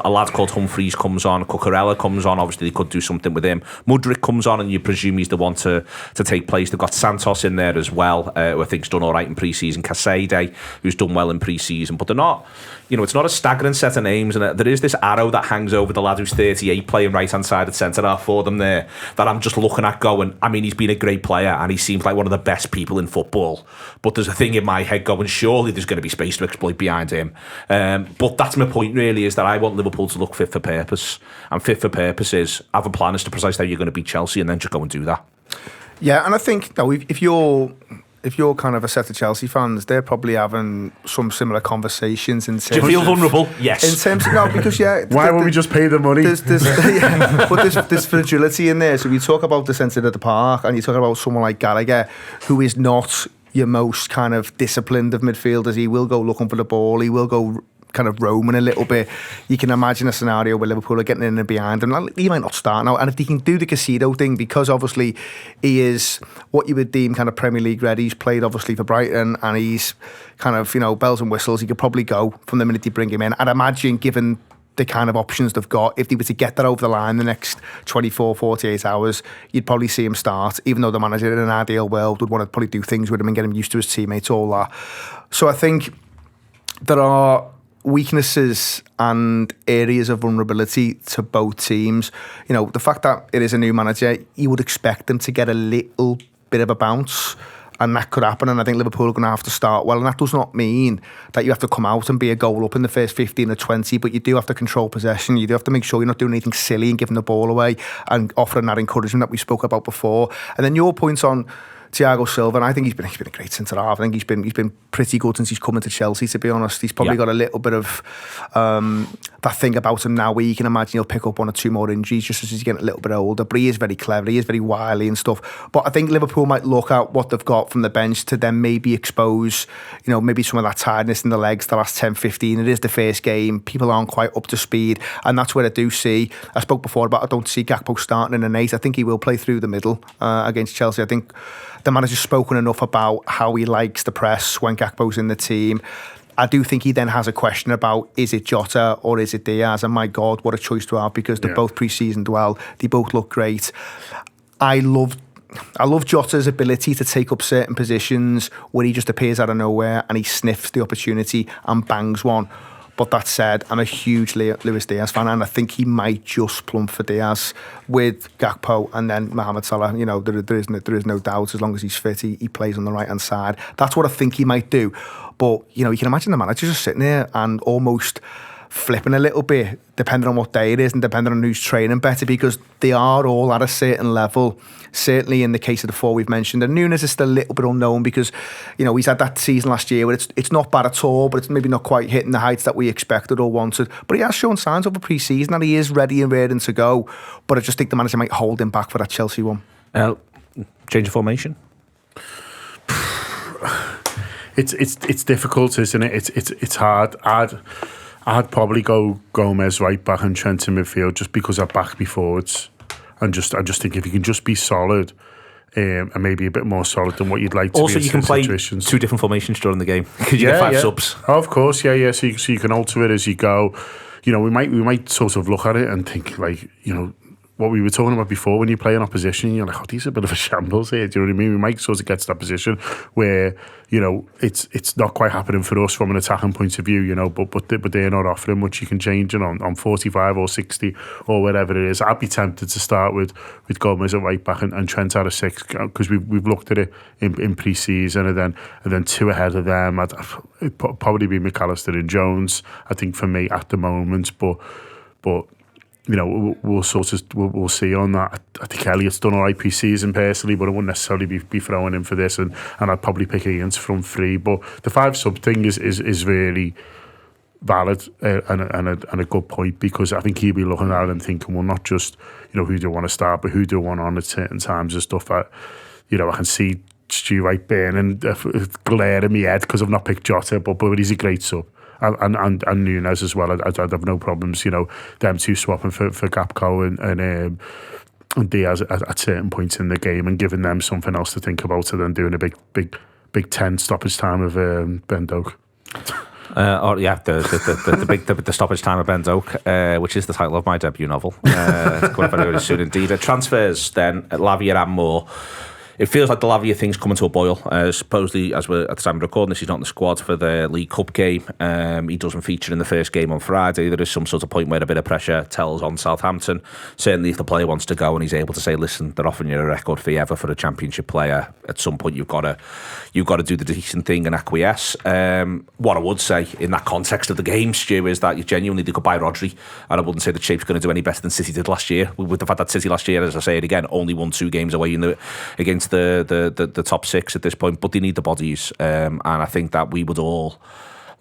lad called Humphreys comes on, Cucurella comes on, obviously they could do something with him. Mudryk comes on and you presume he's the one to take place. They've got Santos in there as well, who I think's done all right in pre-season, Casade, who's done well in pre-season, but they're not, it's not a staggering set of names, and there is this arrow that hangs over the lad who's 38 playing right-hand side at centre-half for them there, that I'm just looking at going, I mean, he's been a great player and he seems like one of the best people in football, but there's a thing in my head going, surely there's going to be space to exploit behind him. But that's my point really, is that I want Liverpool to look fit for purpose, and fit for purpose is have a plan as to precisely how you're going to beat Chelsea and then just go and do that. Yeah, and I think if you're if you're kind of a set of Chelsea fans, they're probably having some similar conversations. In terms Do you feel vulnerable? Yes. In terms of, no, because why won't we just pay the money? But there's fragility in there. So we talk about the centre of the park, and you talk about someone like Gallagher, who is not your most kind of disciplined of midfielders. He will go looking for the ball. He will go kind of roaming a little bit. You can imagine a scenario where Liverpool are getting in and behind him. He might not start now, and if he can do the Casido thing, because obviously he is what you would deem kind of Premier League ready. He's played obviously for Brighton, and he's kind of, you know, bells and whistles. He could probably go from the minute you bring him in. I'd imagine, given the kind of options they've got, if they were to get that over the line the next 24, 48 hours, you'd probably see him start, even though the manager in an ideal world would want to probably do things with him and get him used to his teammates, all that. So I think there are weaknesses and areas of vulnerability to both teams. You know, the fact that it is a new manager, you would expect them to get a little bit of a bounce, and that could happen, and I think Liverpool are going to have to start well, and that does not mean that you have to come out and be a goal up in the first 15 or 20, but you do have to control possession. You do have to make sure you're not doing anything silly and giving the ball away and offering that encouragement that we spoke about before. And then your points on Thiago Silva, and I think he's been a great centre half. I think he's been pretty good since he's come into Chelsea, to be honest. He's probably got a little bit of that thing about him now where you can imagine he'll pick up 1 or 2 more injuries just as he's getting a little bit older, but he is very clever, he is very wily and stuff. But I think Liverpool might look at what they've got from the bench to then maybe expose, you know, maybe some of that tiredness in the legs the last 10-15. It is the first game, people aren't quite up to speed, and that's where I do see, I spoke before about I don't see Gakpo starting in an 8. I think he will play through the middle against Chelsea. I think the manager's spoken enough about how he likes the press when Gakpo's in the team. I do think he then has a question about, is it Jota or is it Diaz? And my God, what a choice to have, because they're both pre-seasoned well. They both look great. I love Jota's ability to take up certain positions where he just appears out of nowhere and he sniffs the opportunity and bangs one. But that said, I'm a huge Luis Diaz fan, and I think he might just plump for Diaz with Gakpo and then Mohamed Salah. You know, there is no doubt, as long as he's fit, he plays on the right-hand side. That's what I think he might do. But, you know, you can imagine the manager just sitting there and almost flipping a little bit, depending on what day it is and depending on who's training better, because they are all at a certain level. Certainly in the case of the 4 we've mentioned, and Nunes is still a little bit unknown because, you know, he's had that season last year where it's not bad at all, but it's maybe not quite hitting the heights that we expected or wanted. But he has shown signs over pre-season that he is ready and raring to go. But I just think the manager might hold him back for that Chelsea one. Change of formation? It's difficult, isn't it? It's hard. I'd probably go Gomez right back and Trent in midfield just because I back me forwards. I just think if you can just be solid and maybe a bit more solid than what you'd like to also, be in you can play situations. 2 different formations during the game because you get 5 subs. Oh, of course, yeah. So you can alter it as you go. You know, we might sort of look at it and think, like, you know, what we were talking about before, when you play in opposition, you're like, oh, these are a bit of a shambles here. Do you know what I mean? We might sort of get to that position where, you know, it's not quite happening for us from an attacking point of view, you know, but they're not offering much. You can change it on 45 or 60 or whatever it is. I'd be tempted to start with Gomez at right back and Trent out of 6, because we've looked at it in pre-season, and then 2 ahead of them. It'd probably be McAllister and Jones, I think, for me at the moment, but you know, we'll see on that. I think Elliott's done all right pre-season personally, but I wouldn't necessarily be throwing him for this, and I'd probably pick against from 3. But the 5 sub thing is really valid and a good point, because I think he'll be looking at it and thinking, well, not just, you know, who do I want to start, but who do I want on at certain times and stuff. That, you know, I can see Stu Wright burning glare in my head because I've not picked Jota, but he's a great sub. And Nunes as well. I'd have no problems, you know, them 2 swapping for Gakpo and Diaz at certain points in the game, and giving them something else to think about, and then doing a big 10 stoppage time of Ben Doak. The stoppage time of Ben Doak, which is the title of my debut novel. It's coming very, very soon indeed. Transfers then, Lavia and Moore. It feels like the Lavia thing's coming to a boil. Supposedly, as we're at the time of recording this, he's not in the squad for the League Cup game. He doesn't feature in the first game on Friday. There is some sort of point where a bit of pressure tells on Southampton. Certainly, if the player wants to go and he's able to say, "Listen, they're offering you a record fee ever for a Championship player," at some point you've got to do the decent thing and acquiesce. What I would say in that context of the game, Stu, is that you genuinely could buy Rodri, and I wouldn't say the Shape's going to do any better than City did last year. With the fact that City last year, as I say it again, only won 2 games away against the top 6 at this point, but they need the bodies, and I think that we would all.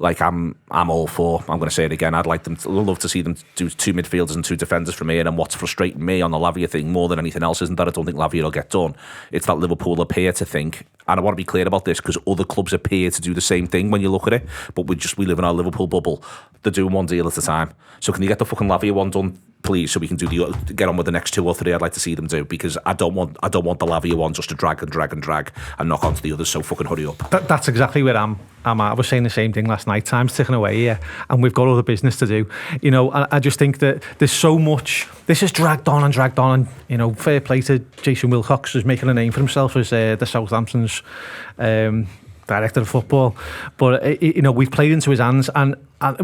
Like I'm all for. I'm going to say it again. I'd love to see them do 2 midfielders and 2 defenders from here. And what's frustrating me on the Lavia thing more than anything else isn't that I don't think Lavia will get done. It's that Liverpool appear to think, and I want to be clear about this because other clubs appear to do the same thing when you look at it. But we live in our Liverpool bubble. They're doing one deal at a time. So can you get the fucking Lavia one done, please, so we can get on with the next 2 or 3 I'd like to see them do, because I don't want the Lavia one just to drag and knock onto the others, so fucking hurry up. That's exactly where I'm at. I was saying the same thing last night. Time's ticking away here, and we've got other business to do. You know, I just think that there's so much. This is dragged on, and you know, fair play to Jason Wilcox, who's making a name for himself as the Southampton's director of football, but you know, we've played into his hands, and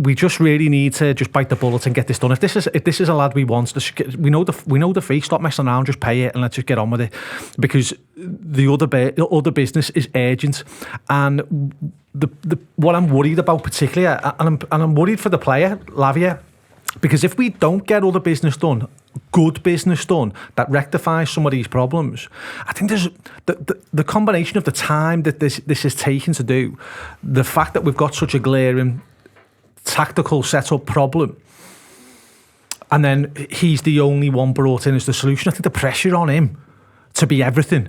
we just really need to just bite the bullet and get this done. If this is a lad we want, we know the fee. Stop messing around, just pay it, and let's just get on with it, because the other business is urgent. And what I'm worried about particularly, and I'm worried for the player Lavia, because if we don't get other business done, good business done, that rectifies some of these problems, I think there's the combination of the time that this is taken to do, the fact that we've got such a glaring tactical setup problem, and then he's the only one brought in as the solution. I think the pressure on him to be everything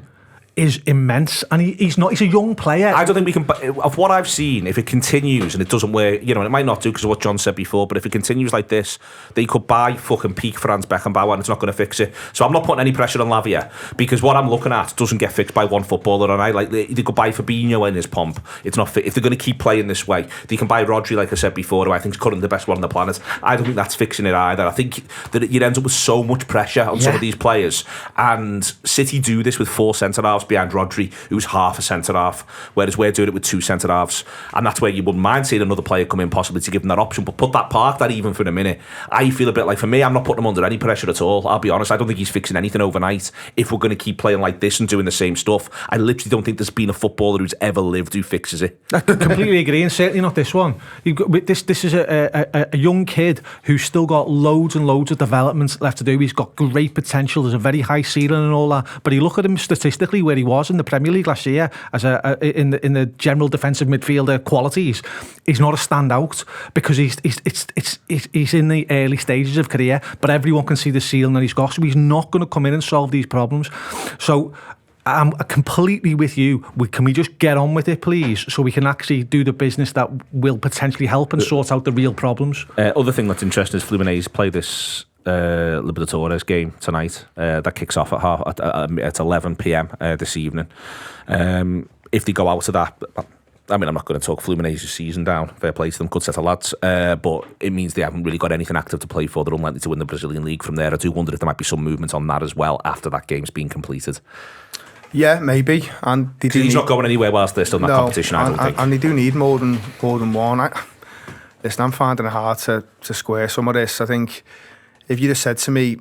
is immense, and he's a young player. I don't think we can, of what I've seen, if it continues and it doesn't work, you know, and it might not do because of what John said before, but if it continues like this, they could buy fucking peak Franz Beckenbauer and it's not going to fix it. So I'm not putting any pressure on Lavia, because what I'm looking at doesn't get fixed by one footballer, and I like they could buy Fabinho in his pomp. It's not fit. If they're going to keep playing this way, they can buy Rodri, like I said before, who I think is currently the best one on the planet. I don't think that's fixing it either. I think that you'd end up with so much pressure on some of these players, and City do this with 4 centre-halves behind Rodri, who's half a centre-half, whereas we're doing it with 2 centre-halves, and that's where you wouldn't mind seeing another player come in possibly to give them that option, but park that even for a minute. I feel a bit like, for me, I'm not putting him under any pressure at all, I'll be honest. I don't think he's fixing anything overnight if we're going to keep playing like this and doing the same stuff. I literally don't think there's been a footballer who's ever lived who fixes it. I completely agree, and certainly not this one. This is a young kid who's still got loads and loads of development left to do. He's got great potential, there's a very high ceiling and all that, but you look at him statistically where he was in the Premier League last year as in the general defensive midfielder qualities, he's not a standout, because he's in the early stages of career, but everyone can see the ceiling that he's got, so he's not going to come in and solve these problems. So I'm completely with you. Can we just get on with it, please, so we can actually do the business that will potentially help and sort out the real problems. Other thing that's interesting is Fluminense play this Libertadores game tonight. That kicks off at 11 p.m. This evening. If they go out of that, I mean, I'm not going to talk Fluminense's season down. Fair play to them, good set of lads. But it means they haven't really got anything active to play for. They're unlikely to win the Brazilian League from there. I do wonder if there might be some movement on that as well after that game's been completed. Yeah, maybe. And he's not going anywhere whilst they're still in that competition, I don't think. And they do need more than one. Listen, I'm finding it hard to square some of this. I think if you'd have said to me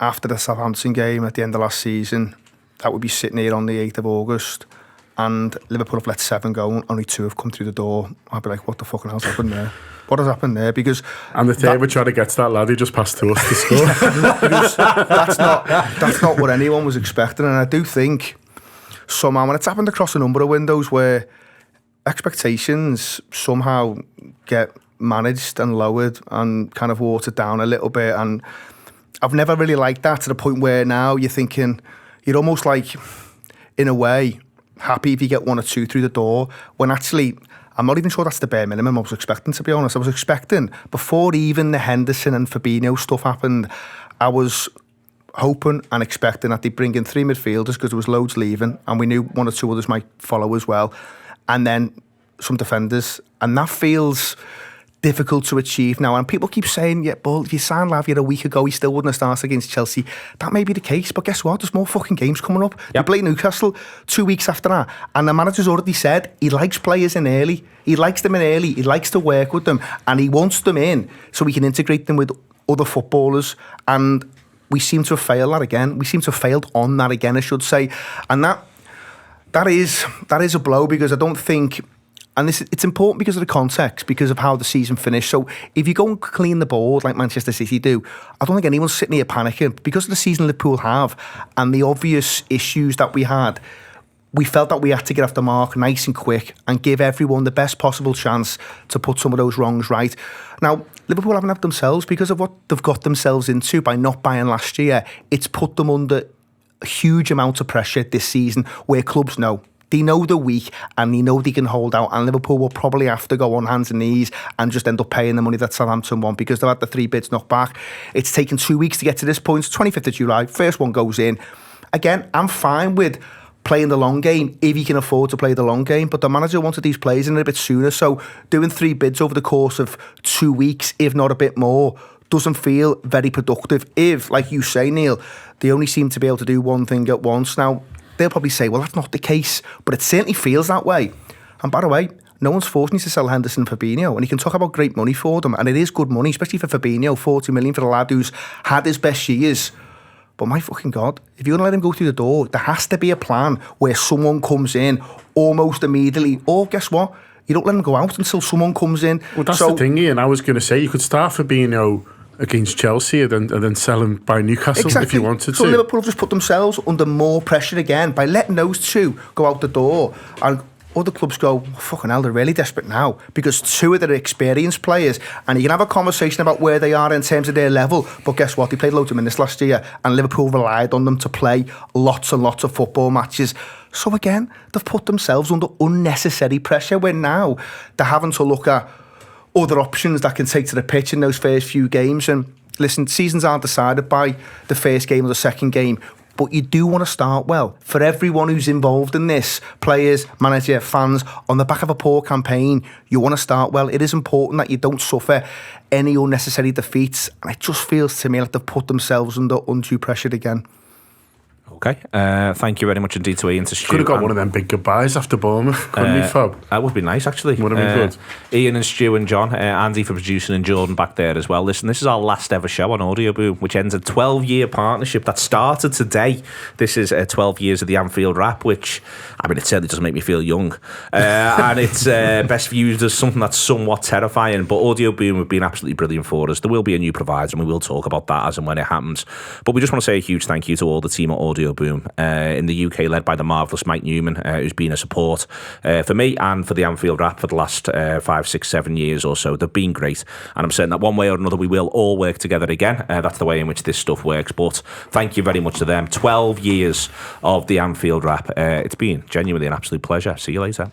after the Southampton game at the end of last season that would be sitting here on the 8th of August and Liverpool have let 7 go and only 2 have come through the door, I'd be like, what the fucking hell's happened there? What has happened there? Because and the third we're trying to get to that lad who just passed to us to score. Because that's not what anyone was expecting, and I do think somehow, and it's happened across a number of windows where expectations somehow get managed and lowered and kind of watered down a little bit, and I've never really liked that, to the point where now you're thinking, you're almost like, in a way, happy if you get 1 or 2 through the door, when actually I'm not even sure that's the bare minimum I was expecting, to be honest. I was expecting, before even the Henderson and Fabinho stuff happened, I was hoping and expecting that they'd bring in 3 midfielders, because there was loads leaving and we knew 1 or 2 others might follow as well, and then some defenders, and that feels difficult to achieve now. And people keep saying, yeah, but if you signed Lavia a week ago, he still wouldn't have started against Chelsea. That may be the case, but guess what? There's more fucking games coming up. They play Newcastle 2 weeks after that, and the manager's already said he likes players in early. He likes them in early. He likes to work with them, and he wants them in so he can integrate them with other footballers. And we seem to have failed that again. We seem to have failed on that again, I should say. And that is a blow, because I don't think, and it's important because of the context, because of how the season finished. So if you go and clean the board like Manchester City do, I don't think anyone's sitting here panicking, because of the season Liverpool have and the obvious issues that we had. we felt that we had to get off the mark nice and quick and give everyone the best possible chance to put some of those wrongs right. Now, Liverpool haven't helped themselves because of what they've got themselves into by not buying last year. It's put them under a huge amount of pressure this season where clubs know. They know they're weak and they know they can hold out, and Liverpool will probably have to go on hands and knees and just end up paying the money that Southampton want because they've had the 3 bids knocked back. It's taken 2 weeks to get to this point. 25th of July, first one goes in. Again, I'm fine with playing the long game if you can afford to play the long game, but the manager wanted these players in a bit sooner, so doing 3 bids over the course of 2 weeks, if not a bit more, doesn't feel very productive if, like you say, Neil, they only seem to be able to do one thing at once. Now, they'll probably say, well, that's not the case, but it certainly feels that way. And by the way, no one's forcing you to sell Henderson and Fabinho, and you can talk about great money for them, and it is good money, especially for Fabinho, 40 million for the lad who's had his best years. But my fucking God, if you're going to let him go through the door, there has to be a plan where someone comes in almost immediately, or guess what? You don't let him go out until someone comes in. Well, that's the thing, Ian. I was going to say, you could start Fabinho against Chelsea and then sell him by Newcastle if you wanted to. So Liverpool have just put themselves under more pressure again by letting those two go out the door, and other clubs go, fucking hell, they're really desperate now because 2 of their experienced players, and you can have a conversation about where they are in terms of their level, but guess what, they played loads of minutes last year and Liverpool relied on them to play lots and lots of football matches. So again, they've put themselves under unnecessary pressure where now they're having to look at other options that can take to the pitch in those first few games. And listen, seasons aren't decided by the first game or the second game, but you do want to start well. For everyone who's involved in this, players, manager, fans, on the back of a poor campaign, you want to start well. It is important that you don't suffer any unnecessary defeats, and it just feels to me like they've put themselves under undue pressure again. Okay, thank you very much indeed to Ian, to Stu. Could have got one of them big goodbyes after Bournemouth, couldn't he, Fab? That would be nice, actually. Would have been good. Ian and Stu and John, Andy for producing, and Jordan back there as well. Listen, this is our last ever show on Audio Boom, which ends a 12-year partnership that started today. This is 12 years of the Anfield Wrap, which, I mean, it certainly doesn't make me feel young. And it's best viewed as something that's somewhat terrifying, but Audio Boom have been absolutely brilliant for us. There will be a new provider, and we will talk about that as and when it happens. But we just want to say a huge thank you to all the team at Audio Boom in the UK, led by the marvellous Mike Newman, who's been a support for me and for the Anfield Wrap for the last 5, 6, 7 years or so. They've been great, and I'm certain that one way or another we will all work together again. That's the way in which this stuff works. But thank you very much to them. 12 years of the Anfield Wrap. It's been genuinely an absolute pleasure. See you later.